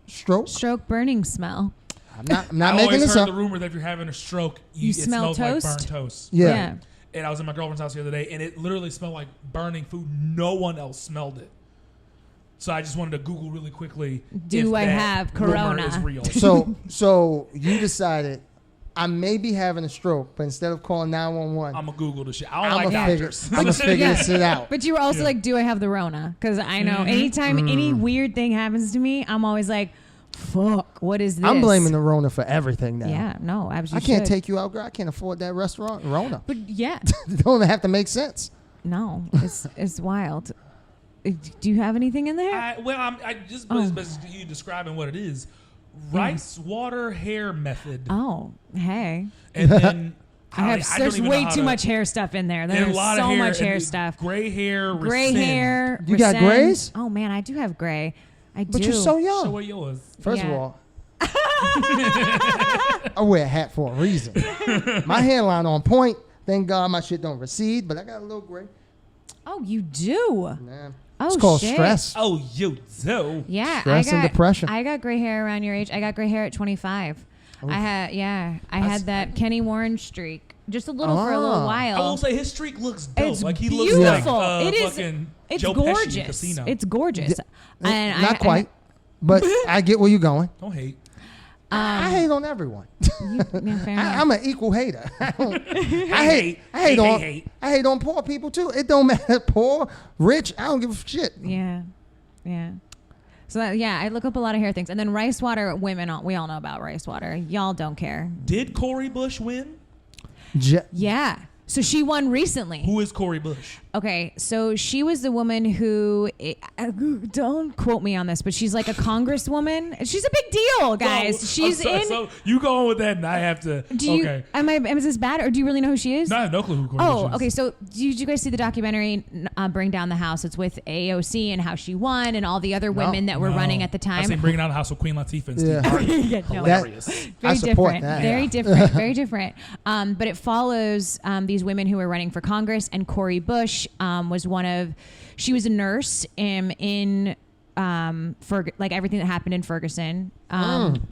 Stroke? Stroke burning smell. I'm not I making always this heard up. the rumor that if you're having a stroke, You it smell smells toast? like burnt toast. Yeah. And I was at my girlfriend's house the other day, and it literally smelled like burning food. No one else smelled it. So I just wanted to Google really quickly. Do if I that have rumor corona? Is real. So you decided I may be having a stroke, but instead of calling 911, I'm gonna Google the shit. I don't I'm like gonna doctors. figure this shit out. But you were also like, do I have the Rona? Because I know anytime any weird thing happens to me, I'm always like, fuck, what is this? I'm blaming the Rona for everything now. Yeah, no, I absolutely. can't take you out, girl. I can't afford that restaurant. Rona. But yeah, It don't even have to make sense. no, it's wild. Do you have anything in there? I just as you describing what it is. Rice water hair method. Oh, hey. And then There's way too much hair stuff in there. There's a lot so of hair, much hair and stuff. Gray hair. Gray rescind. hair. You got rescind. grays? Oh man, I do have gray. I do. But you're so young. Show what yours. First of Yeah. all, I wear a hat for a reason. My hairline on point. Thank God my shit don't recede, but I got a little gray. Oh, you do. Nah. Oh, It's called shit. stress. Oh, you do. Yeah, Stress and depression. I got gray hair around your age. I got gray hair at 25. I had that Kenny Warren streak, just a little for a little Ah. while. I will say his streak looks dope. It's like he beautiful. looks like It is. fucking It's Joe Pesci in gorgeous. Casino. It's gorgeous. And Not quite, but I get where you're going. Don't hate. I hate on everyone. Yeah, fair enough. I'm an equal hater. I hate on poor people too. It don't matter, poor, rich. I don't give a shit. Yeah. So I look up a lot of hair things, and then rice water. Women, we all know about rice water. Y'all don't care. Did Cori Bush win? Yeah. So she won recently. Who is Cori Bush? Okay, so she was the woman who, don't quote me on this, but she's like a congresswoman. She's a big deal, guys. So you go on with that, and I have to. Okay. Is this bad, or do you really know who she is? No, I have no clue who Cori Bush is. Oh, okay. So did you guys see the documentary Bring Down the House? It's with AOC and how she won and all the other women that were running at the time. I seen Bringing Down the House with Queen Latifah and Steve Yeah. Harvey. Yeah, no. Hilarious. Very I support different. that. Very different. Very different. But it follows these women who were running for Congress, and Cori Bush was one of. She was a nurse in like everything that happened in Ferguson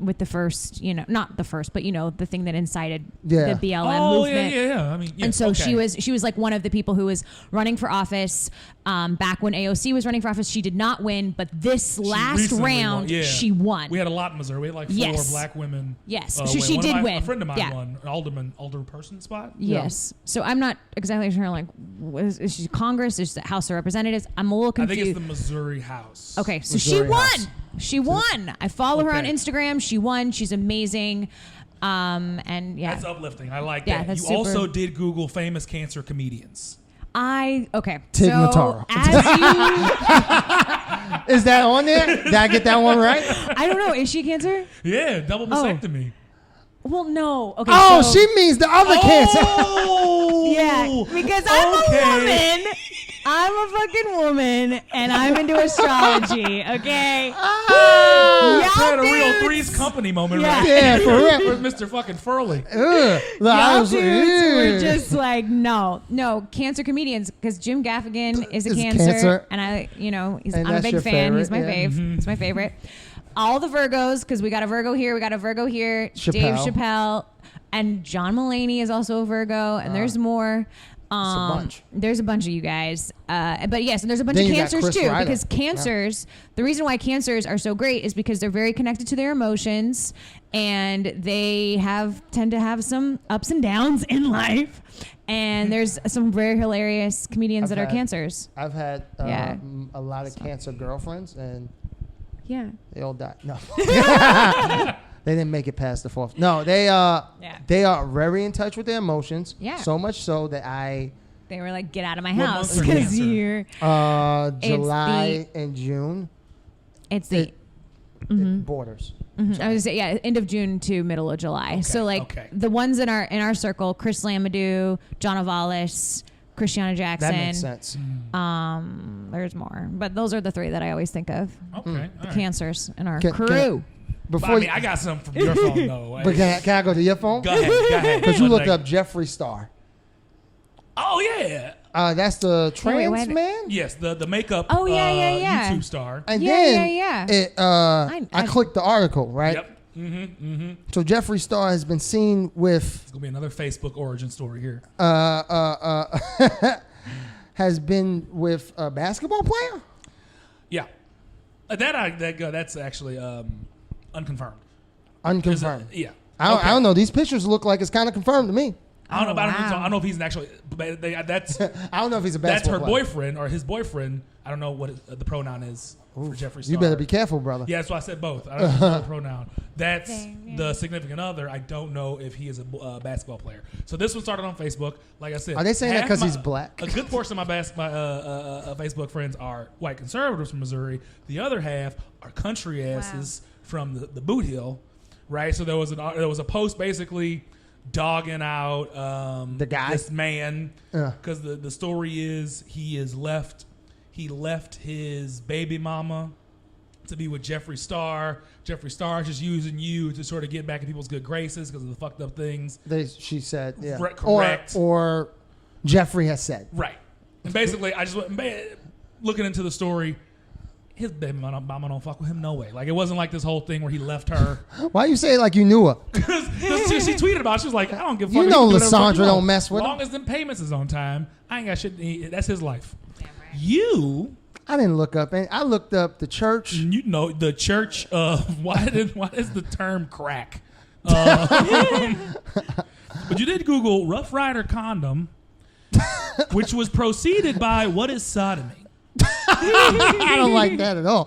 with the first, not the first, but the thing that incited the BLM movement. Yeah. I mean, And so she was like one of the people who was running for office back when AOC was running for office. She did not win, but this last round she won. We had a lot in Missouri. We had like 4 black women. Yes, so she did win. A friend of mine Yeah. won an alderperson spot. Yes. So I'm not exactly sure. Like, is she Congress? Is the House of Representatives? I'm a little I confused. think it's the Missouri House. Okay, so Missouri she won. House. She won. I follow her on Okay. Instagram. She won. She's amazing. And yeah, That's uplifting. I like Yeah, that. that's You super- also did Google famous cancer comedians. okay. Tig so Notaro. Is that on there? Did I get that one right? I don't know. Is she cancer? Yeah, double mastectomy. Well, no. Okay. Oh, so, she means the other cancer. Oh, Yeah, because I'm a woman. I'm a fucking woman and I'm into astrology. Okay. We had a real Three's Company moment right Yeah, for real. with Mr. fucking Furley. Y'all dudes were just like, no, Cancer comedians, because Jim Gaffigan is a cancer, and I'm a big fan. He's my fave. It's my favorite. All the Virgos, because we got a Virgo here, Dave Chappelle, and John Mulaney is also a Virgo, and there's more. There's a bunch of you guys, but yes, and there's a bunch of Cancers too. Reiter. Because Cancers, the reason why Cancers are so great is because they're very connected to their emotions, and they tend to have some ups and downs in life. And there's some very hilarious comedians that are Cancers. I've had a lot of Cancer girlfriends, and they all died. No. They didn't make it past the fourth. No, they are very in touch with their emotions. Yeah. So much so that they were like, get out of my house because you're July and June. It borders. Mm-hmm. I was gonna say end of June to middle of July. Okay, so the ones in our circle: Chris Lamadou, John Ovalis, Christiana Jackson. That makes sense. There's more, but those are the three that I always think of. Okay, the Cancers in our crew. I got something from your phone though. But can I go to your phone? Go ahead. Because you looked up Jeffree Star. Oh yeah. That's the trans man? Yes, the makeup YouTube star. And I clicked the article, right? Yep. Mm-hmm. So Jeffree Star has been seen with... It's going to be another Facebook origin story here. Has been with a basketball player? Yeah. That's actually unconfirmed. Unconfirmed? Yeah. I don't know. These pictures look like it's kind of confirmed to me. I don't know. I don't know if he's actually. That's. I don't know if he's a basketball That's her player. boyfriend or his boyfriend. I don't know what the pronoun is for Jeffree Star. You better be careful, brother. Yeah, that's why I said both. I don't know the pronoun. That's the significant other. I don't know if he is a basketball player. So this one started on Facebook. Like I said, are they saying that because he's black? A good portion of my Facebook friends are white conservatives from Missouri. The other half are country asses from the Boot Hill, right? So there was a post basically dogging out the guy, this man, because the story is he left his baby mama to be with Jeffree Star. Jeffree Star is just using you to sort of get back in people's good graces because of the fucked up things she said. Yeah, correct. Or Jeffree has said. Right, and basically I just went looking into the story. His baby mama don't fuck with him, no way. Like, it wasn't like this whole thing where he left her. Why you say it like you knew her? Because she tweeted about it. She was like, I don't give a fuck. You know Lysandra don't mess with him. As long as them payments is on time, I ain't got shit. That's his life. Damn right. I didn't look up. I looked up the church. You know, the church of, why is the term crack? But you did Google Rough Rider condom, which was preceded by what is sodomy? I don't like that at all.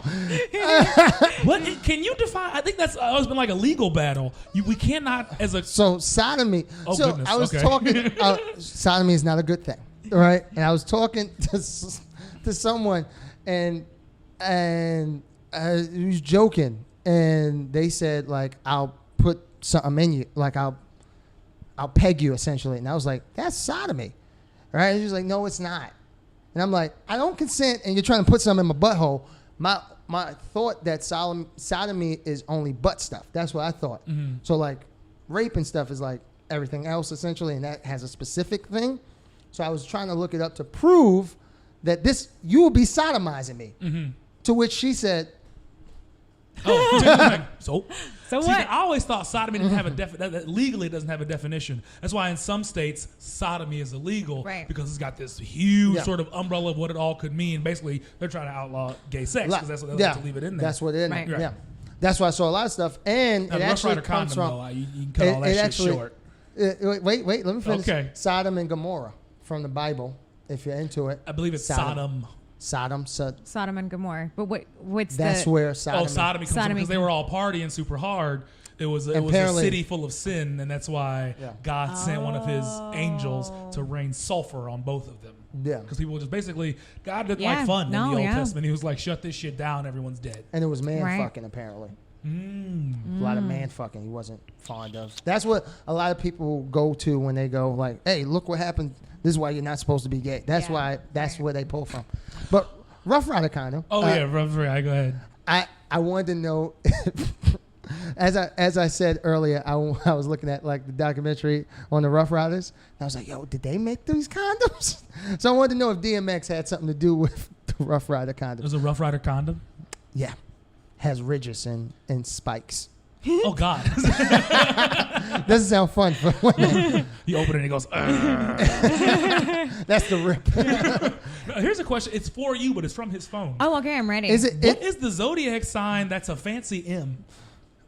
What can you define? I think that's always been like a legal battle. We cannot So sodomy. Oh, so goodness. I was talking. Sodomy is not a good thing, right? And I was talking to someone, and he was joking, and they said like, "I'll put something in you, like I'll peg you essentially," and I was like, "That's sodomy," right? And he was like, "No, it's not." And I'm like, I don't consent, and you're trying to put something in my butthole. My thought that sodomy is only butt stuff. That's what I thought. Mm-hmm. So like, rape and stuff is like everything else essentially, and that has a specific thing. So I was trying to look it up to prove that you will be sodomizing me. Mm-hmm. To which she said, "Oh, so what?" I always thought sodomy didn't have that legally doesn't have a definition. That's why in some states sodomy is illegal, right? Because it's got this huge sort of umbrella of what it all could mean. Basically, they're trying to outlaw gay sex because that's what they like to leave it in there. That's what it is. Right. Yeah, that's why I saw a lot of stuff, and now, it actually comes from. Though, you can cut all that shit short. Wait, let me finish. Okay. Sodom and Gomorrah from the Bible, if you're into it. I believe it's Sodom. Sodom and Gomorrah. But what's that's where sodomy. Sodomy comes from because they were all partying super hard. It was a city full of sin, and that's why God sent one of his angels to rain sulfur on both of them. Yeah. Because people just basically, God didn't like fun in the Old Testament. He was like, shut this shit down, everyone's dead. And it was man fucking, apparently. A lot of man fucking he wasn't fond of. That's what a lot of people go to when they go like, hey, look what happened. This is why you're not supposed to be gay. That's why. That's where they pull from. But Rough Rider condom. Oh yeah, Rough Rider. Go ahead. I wanted to know, as I said earlier, I was looking at like the documentary on the Rough Riders. And I was like, yo, did they make these condoms? So I wanted to know if DMX had something to do with the Rough Rider condom. There's a Rough Rider condom. Yeah, has ridges and spikes. Oh God. Doesn't sound fun for women. You open it and it goes. That's the rip. Here's a question. It's for you, but it's from his phone. Oh, okay, I'm ready. Is it? What is the zodiac sign that's a fancy M?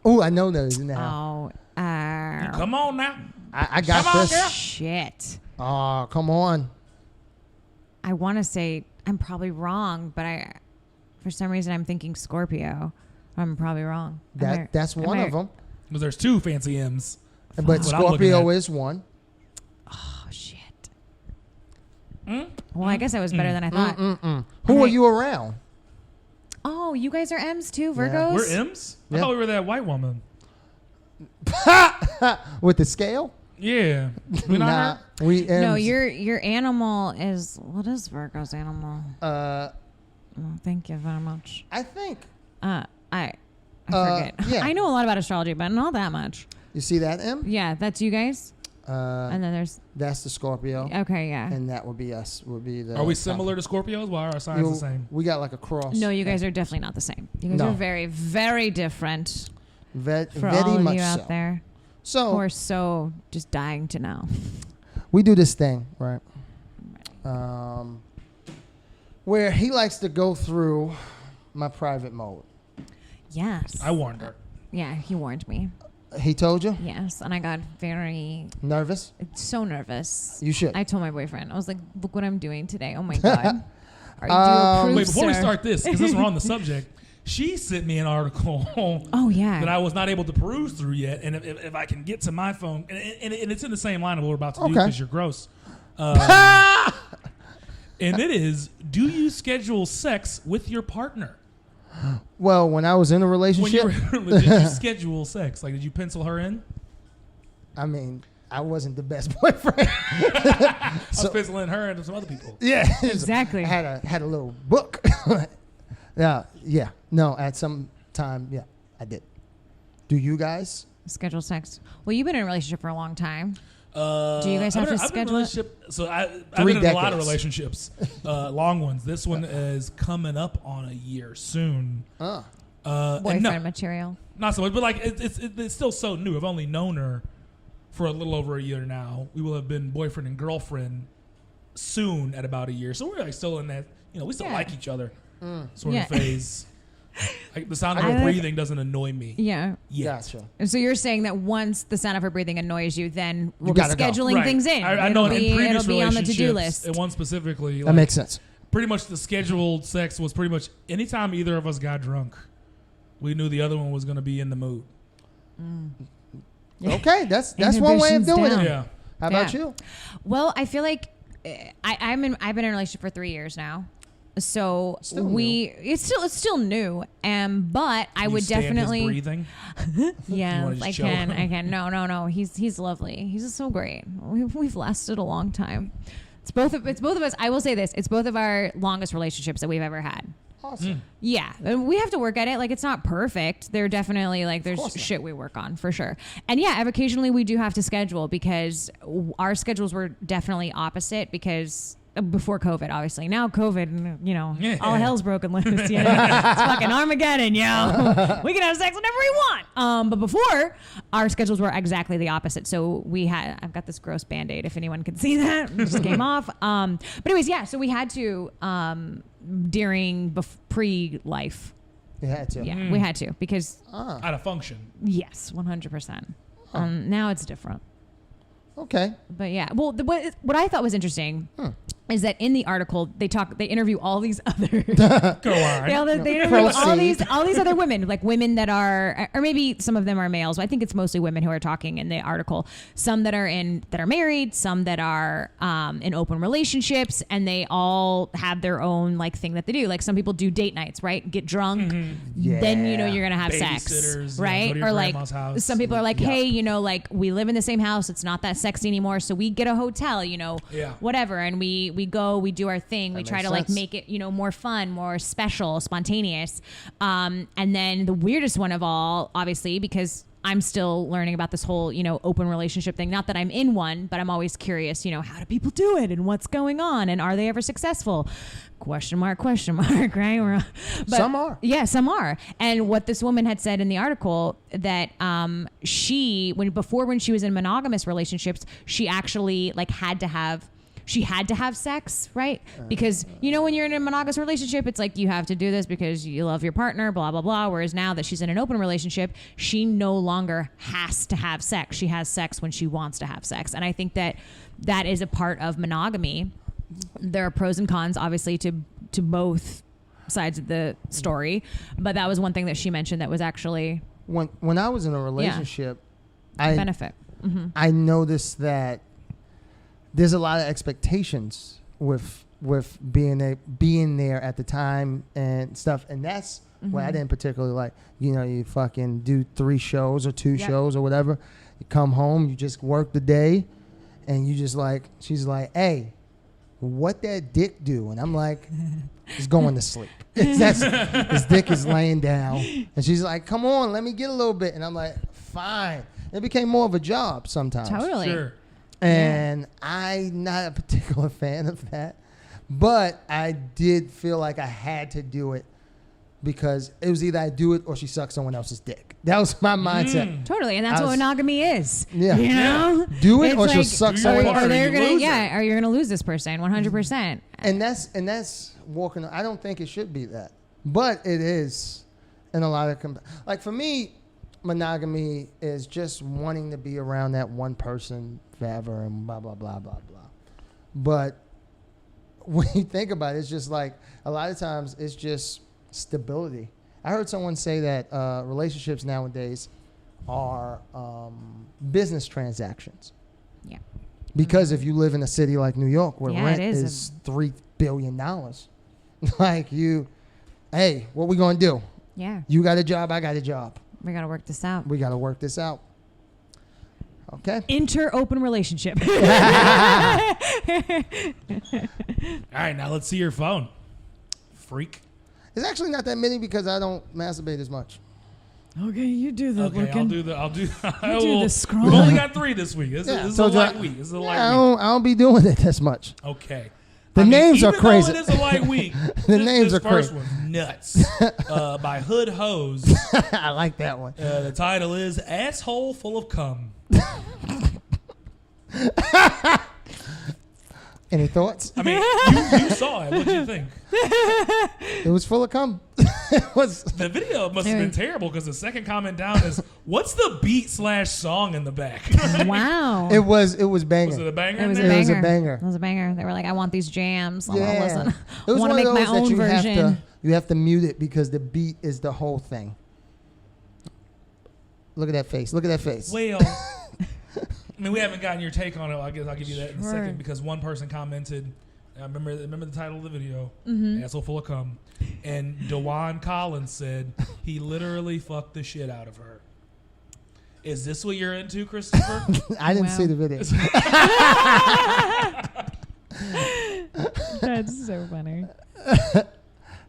Oh, I know those now. Oh, Come on now. I got Come on, this. girl. shit. Oh, come on. I want to say I'm probably wrong, but for some reason I'm thinking Scorpio. I'm probably wrong. That's one of them. Because there's two fancy M's. But What I'm looking Scorpio at. is one. Oh shit. Mm? Well, I guess I was better than I thought. Who are you around? Oh, you guys are M's too, Yeah. Virgos? We're M's? I Yeah. thought we were that white woman. With the scale? Yeah. We not Nah, her? we M's. No, your animal is what is Virgo's animal? Oh, thank you very much. I think. I forget. yeah. I know a lot about astrology, but not that much. You see that M? Yeah, that's you guys. And then there's That's the Scorpio. okay, yeah. And that would be us. Would be the. Are we similar to Scorpios? Why are our signs the same? We got like a cross. No, you guys are definitely not the same. You guys No. are very, very different. Very For all of much you so. out there who So are so just dying to know. we do this thing, right? Where he likes to go through my private mode. Yes. I warned her. Yeah, he warned me. He told you? Yes, and I got very Nervous? so nervous. You should. I told my boyfriend. I was like, "Look what I'm doing today. Oh my god." Are you approve, Wait, before we sir? start this, because since we're on the subject, she sent me an article Oh yeah. that I was not able to peruse through yet. And if I can get to my phone, and it's in the same line of what we're about to do Okay. because you're gross. And it is, do you schedule sex with your partner? Well, when I was in a When relationship, you were, did you schedule sex? Like, did you pencil her in? I mean, I wasn't the best boyfriend. I was penciling her and some other people. Yeah, Exactly. I had a little book. yeah. No, at some time, yeah, I did. Do you guys? Schedule sex. Well, you've been in a relationship for a long time. Do you guys I've have to been in a schedule it? relationship? So I've 3 been in a lot of decades. relationships, long ones. This one is coming up on a year soon. Boyfriend and material. not so much, but like it's still so new. I've only known her for a little over a year now. We will have been boyfriend and girlfriend soon at about a year. So we're like still in that, we still Yeah. like each other sort Yeah. of phase. Like, the sound of I her like- breathing doesn't annoy me. Yeah. Yet. Gotcha. And so you're saying that once the sound of her breathing annoys you, then we'll be gotta go. scheduling Right. things in. I know it'll in be, previous it'll be on the to-do relationships, list. and one specifically, That like, makes sense. pretty much the scheduled sex was pretty much anytime either of us got drunk, we knew the other one was going to be in the mood. Okay, that's one way of Inhibitions doing down. it. Yeah. How about Yeah. you? Well, I feel like I've been in a relationship for 3 years now. So Still it's still new. But I You would stand his breathing. breathing. Yes, wanna just I chill? can. No. He's lovely. He's just so great. We've lasted a long time. It's both of us. I will say this. It's both of our longest relationships that we've ever had. Awesome. Yeah, and we have to work at it. Like, it's not perfect. There definitely, like, there's course not. shit we work on for sure. And yeah, occasionally we do have to schedule because our schedules were definitely opposite because before COVID, obviously. Now COVID, all hell's broken loose. It's fucking Armageddon, yo. We can have sex whenever we want. But before, our schedules were exactly the opposite. So I've got this gross Band-Aid, if anyone can see that. It just came off. But anyways, yeah, so we had to, during pre-life. You had to. Yeah, we had to because, Out of function. yes, 100%. Now it's different. Okay. But yeah, well, what I thought was interesting is that in the article they interview all these other Go on. they interview all these other women, like women that are, or maybe some of them are males, but I think it's mostly women who are talking in the article. Some that are married, some that are in open relationships, and they all have their own like thing that they do. Like some people do date nights, right? Get drunk, then you're gonna have sex, right? Go to your or like grandma's house. some people are like, hey, like we live in the same house, it's not that sexy anymore, so we get a hotel, whatever, and we go, we do our thing. We try to like make it, more fun, more special, spontaneous. And then the weirdest one of all, obviously, because I'm still learning about this whole, open relationship thing. Not that I'm in one, but I'm always curious, how do people do it and what's going on and are they ever successful? Question mark, right? But, some are. Yeah, some are. And what this woman had said in the article that when she was in monogamous relationships, she actually like had to have sex, right? Because, when you're in a monogamous relationship, it's like you have to do this because you love your partner, blah, blah, blah. Whereas now that she's in an open relationship, she no longer has to have sex. She has sex when she wants to have sex. And I think that is a part of monogamy. There are pros and cons, obviously, to both sides of the story. But that was one thing that she mentioned that was actually... When I was in a relationship, benefit. Mm-hmm. I noticed that there's a lot of expectations with being there at the time and stuff, and that's what I didn't particularly like. You fucking do 3 shows or 2 shows or whatever. You come home, you just work the day, and you just like, she's like, hey, what that dick do? And I'm like, he's going to sleep. His dick is laying down, and she's like, come on, let me get a little bit, and I'm like, fine. It became more of a job sometimes. Totally. Sure. And I'm not a particular fan of that. But I did feel like I had to do it because it was either I do it or she sucks someone else's dick. That was my mindset. Totally. And that's what monogamy is. Yeah. Do it it's or she'll like, suck someone else's dick. Or you're going to lose this person 100%. And that's walking. I don't think it should be that. But it is in a lot of... like for me, monogamy is just wanting to be around that one person forever and blah, blah, blah, blah, blah. But when you think about it, it's just like a lot of times it's just stability. I heard someone say that relationships nowadays are business transactions. Yeah. Because if you live in a city like New York where rent is $3 billion, like hey, what we going to do? Yeah. You got a job, I got a job. We got to work this out. We got to work this out. Okay. Enter open relationship. All right, now let's see your phone. Freak. It's actually not that many because I don't masturbate as much. Okay, you do the Okay, looking. I'll do the scroll. We've only got 3 this week. This is a light week. This is a light week. I don't be doing it as much. Okay. The names are crazy. Even though it is a light week, names are crazy. This first one's nuts. By Hood Hose. I like that one. The title is Asshole Full of Cum. Any thoughts? I mean, you saw it. What did you think? It was full of cum. The video must have been terrible because the second comment down is, "What's the beat/song in the back?" Wow. It was banging. Was it a banger? It was a in there? banger. It was a banger. They were like, I want these jams. I Yeah. want to listen. It was I want to make my own you version. you have to mute it because the beat is the whole thing. Look at that face. Look at that face. Well, I mean, we haven't gotten your take on it. I guess I'll give you that in a second because one person commented. I remember the title of the video, Asshole Full of Cum. And DeJuan Collins said he literally fucked the shit out of her. Is this what you're into, Christopher? I didn't see the video. That's so funny.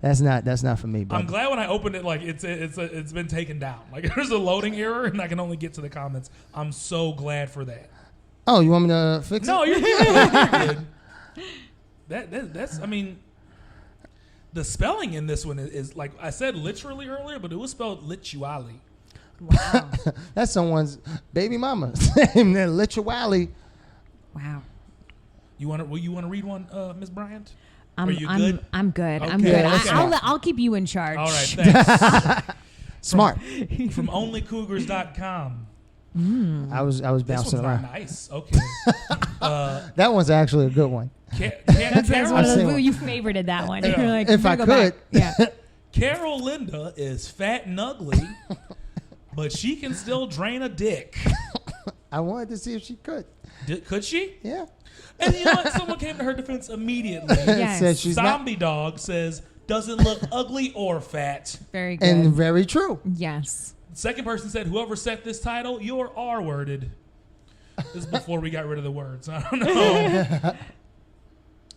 That's not for me, bro. I'm glad when I opened it, like it's been taken down. Like there's a loading error and I can only get to the comments. I'm so glad for that. Oh, you want me to fix it? No, you're good. You're good. That's I mean, the spelling in this one is like I said literally earlier, but it was spelled litually. Wow. That's someone's baby mama's name. They're litually. Wow. You want to read one, Ms. Bryant? Are you good? I'm good. Okay. I'm good. Okay. I'll keep you in charge. All right, thanks. Smart. From onlycougars.com. I was This bouncing one's around. not nice. Okay. That one's actually a good one. That's one of I've those. seen one. You favorited that one. Yeah. You're like, If I "Gotta go back." could. Yeah. Carol Linda is fat and ugly, but she can still drain a dick. I wanted to see if she could. Could she? Yeah. And you know what? Someone came to her defense immediately. Yes. Said she's not. Zombie Dog says, doesn't look ugly or fat. Very good. And very true. Yes. Second person said, whoever set this title, you're R-worded. This is before we got rid of the words. I don't know.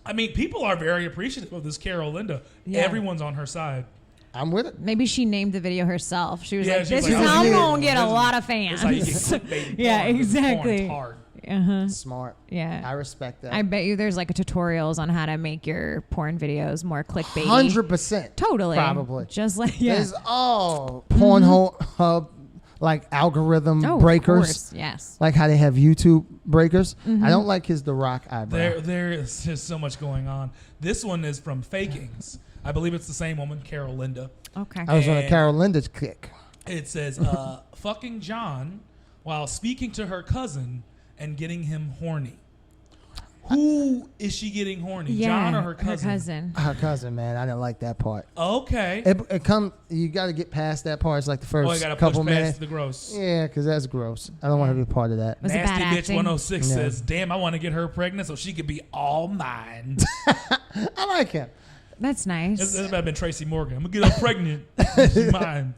I mean, people are very appreciative of this Carol Linda. Yeah. Everyone's on her side. I'm with it. Maybe she named the video herself. She was Yeah, like, she was "This like, is "Oh, how I'm yeah, gonna get a this is- lot of fans." It's how you get clickbait. Yeah, porn, 'cause exactly. porn's hard. Uh-huh. Smart. Yeah. I respect that. I bet you there's like a tutorials on how to make your porn videos more clickbaity. 100%. Totally. Probably. Just like yeah. There's all Pornhub like algorithm Oh, breakers. of course. Yes. Like how they have YouTube breakers. I don't like his The Rock eyebrow. There is just so much going on. This one is from Fakings. I believe it's the same woman, Carol Linda. Okay. I was on a And- Carol Linda's kick. It says, fucking John while speaking to her cousin and getting him horny. Who is she getting horny? Yeah, John or her cousin? Her cousin, man. I didn't like that part. Okay. You got to get past that part. It's like the first Oh, I got to push couple past minutes. the gross. Yeah, because that's gross. I don't want to be part of that. Was it Nasty bad Bitch acting? 106 Yeah. says, damn, I want to get her pregnant so she could be all mine. I like him. That's nice. This might have been Tracy Morgan. I'm going to get her pregnant. She's mine.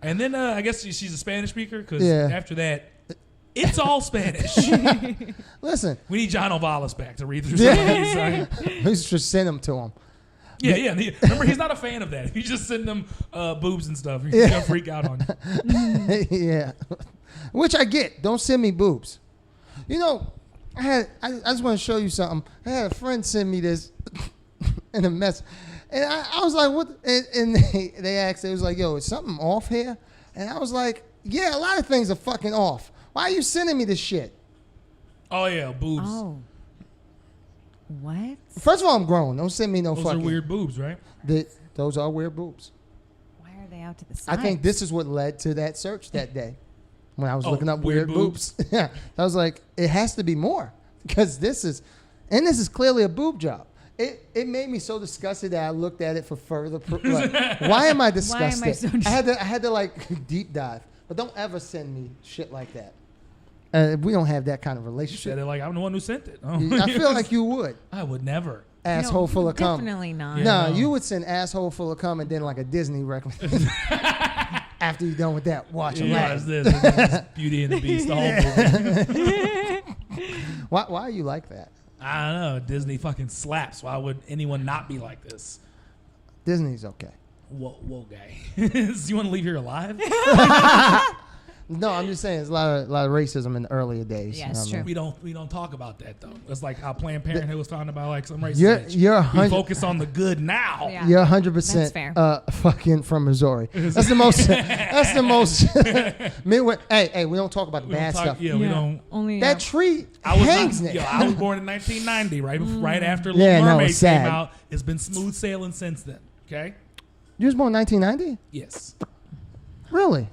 And then I guess she's a Spanish speaker because Yeah. after that, it's all Spanish. Listen, We need John Ovalis back to read through some of these. we should send him to him. Yeah. Remember, he's not a fan of that. If you just send him boobs and stuff, he's going to freak out on you. Yeah, which I get. Don't send me boobs. You know, I just want to show you something. I had a friend send me this in a mess, and I was like, "What?" And they asked, it was like, "Yo, is something off here?" And I was like, "Yeah, a lot of things are fucking off. Why are you sending me this shit?" Oh, yeah, boobs. Oh. What? First of all, I'm grown. Don't send me no Those fucking are weird boobs, right? Those are weird boobs. Why are they out to the side? I think this is what led to that search that day when I was Oh, looking up weird weird boobs. Yeah, I was like, it has to be more because this is clearly a boob job. It made me so disgusted that I looked at it for further. Like, why am I disgusted? so I had to like deep dive. But don't ever send me shit like that. We don't have that kind of You said relationship. it like I'm the one who sent it. Oh. I feel like you would. I would never. Asshole full of cum. Definitely not. Yeah. No, no. you would send asshole full of cum and then like a Disney recommendation. After you're done with that, watch Yeah, it. it's this. It's this Beauty and the Beast, the whole movie. Why are you like that? I don't know. Disney fucking slaps. Why would anyone not be like this? Disney's okay. Whoa, guy. You want to leave here alive? No, I'm just saying there's a lot of racism in the earlier days. Yeah, you know it's what I true. mean? We don't talk about that though. It's like how Planned Parenthood was founded by like some racist. bitch. You're We 100. focus on the good now. Yeah. You're That's 100% fair. fucking from Missouri. That's the most. That's the most. Midwest. Hey, we don't talk about the We don't bad talk- stuff. Yeah, we don't. Only That tree I was hangs not, now. I was born in 1990, right after Yeah, Little no, Mermaid it's came sad. out. It's been smooth sailing since then. Okay. You was born 1990? Yes. Really?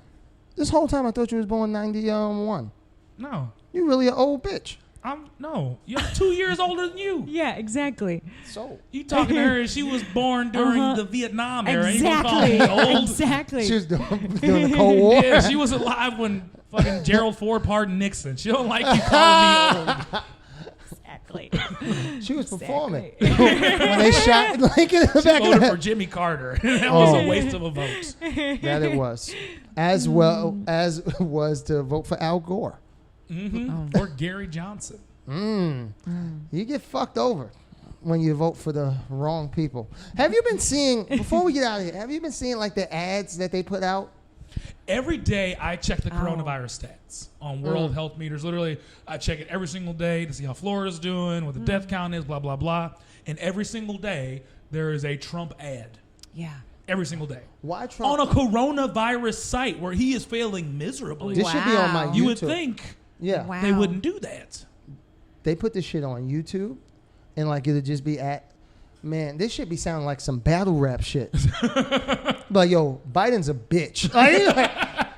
This whole time I thought you was born 91. No. You really an old bitch. No. You're 2 years older than you. Yeah, exactly. So You talking to her? She was born during the Vietnam era. You gonna call Exactly. me old? Exactly. she was doing the Cold War. Yeah, she was alive when fucking Gerald Ford pardoned Nixon. She don't like you calling me old. Exactly. She was performing Exactly. when they shot Lincoln in the She back of the voted for head. Jimmy Carter. That was Oh. a waste of a vote. That it was, as well as was to vote for Al Gore. Mm-hmm. Or Gary Johnson. You get fucked over when you vote for the wrong people. Have you been seeing, before we get out of here, have you been seeing like the ads that they put out? Every day I check the Oh. coronavirus stats on World Health Meters. Literally, I check it every single day to see how Florida's doing, what the death count is, blah, blah, blah. And every single day, there is a Trump ad. Yeah. Every single day. Why Trump? On a coronavirus site where he is failing miserably. This should be on my Wow. YouTube. You would think Yeah. Wow. they wouldn't do that. They put this shit on YouTube, and like it'll just be man, this should be sounding like some battle rap shit. Like, yo, Biden's a bitch.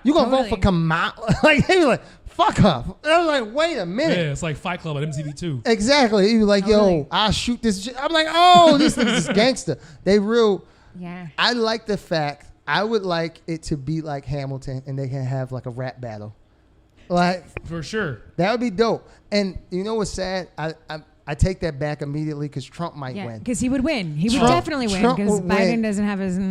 You gonna vote for Totally. Kamala? Like they were like, fuck her. And I was like, wait a Yeah, minute. it's like Fight Club at MTV2. Exactly. He was like, Totally. yo, I'll shoot this shit. I'm like, oh, these niggas is gangster. They real. Yeah. I like the fact. I would like it to be like Hamilton, and they can have like a rap battle. Like For sure. that would be dope. And you know what's sad? I take that back immediately because Trump might Yeah, win. because he would win. He would Trump- definitely win Trump because would Biden win. doesn't have his. He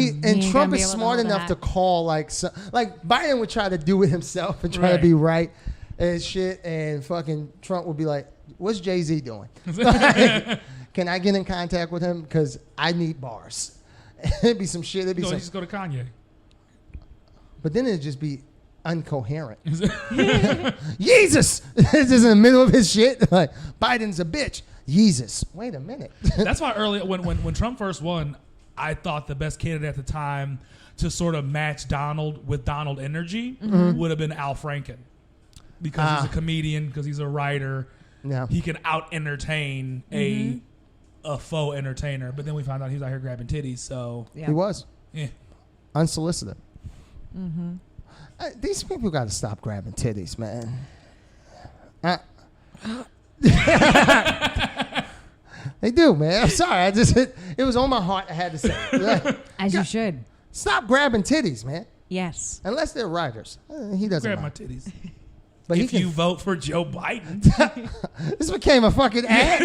ain't and gonna Trump be is able to smart hold enough to that. call like Biden would try to do it himself and try to Right. be right and shit, and fucking Trump would be like, "What's Jay-Z doing? Can I get in contact with him? Because I need bars." It'd be some shit. It'd be No, some, you just go to Kanye. but then it'd just be incoherent. Jesus, it's just in the middle of his shit. Like Biden's a bitch. Jesus, wait a minute. That's why early when Trump first won, I thought the best candidate at the time to sort of match Donald with Donald energy would have been Al Franken, because he's a comedian, because he's a writer. No. He can out entertain a faux entertainer. But then we found out he was out here grabbing titties. So Yeah. He was yeah. unsolicited. These people got to stop grabbing titties, man. They do, man. I'm sorry. It was on my heart. I had to say it. Like, As you should. stop grabbing titties, man. Yes. Unless they're writers. He doesn't. Grab my mind. titties. But If you vote for Joe Biden, this became a fucking ad.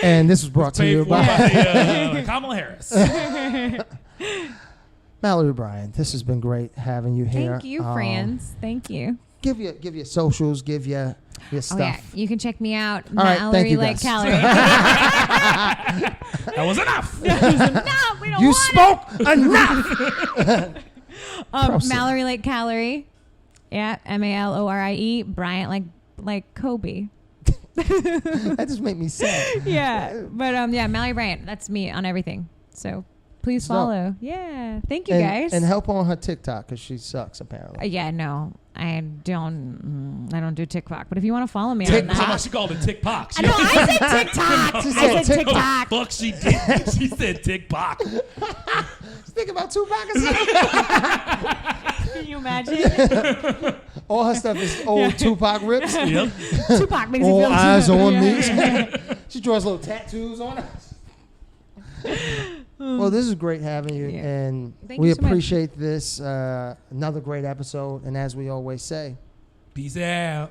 And this was brought to paid you for by by Kamala Harris. Malorie Bryant. This has been great having you here. Thank you, friends. Thank you. Give your socials. Give your stuff. Oh yeah, you can check me out. All right, thank Malorie you, like guys. Calorie. That was enough. No, we don't You want spoke enough. it. Proceed. Mallory like Calorie. Yeah, Malorie. Bryant like Kobe. That just made me sad. Yeah, but yeah, Mallory Bryant. That's me on everything. So please So- follow. Yeah, thank you guys. And help on her TikTok because she sucks apparently. Yeah, no, I don't do TikTok. But if you want to follow me on Somehow that, she called it TikTok. no, I said TikTok. She I said said TikTok. TikTok. Fuck, she did. She said TikTok. Think about Tupac or something. Can you imagine? All her stuff is old Tupac rips. Yep. Tupac makes All me feel eyes on me. Yeah. She draws little tattoos on us. Well, this is great having you, Yeah. and Thank we you so much. appreciate this. Another great episode, and as we always say, Peace out.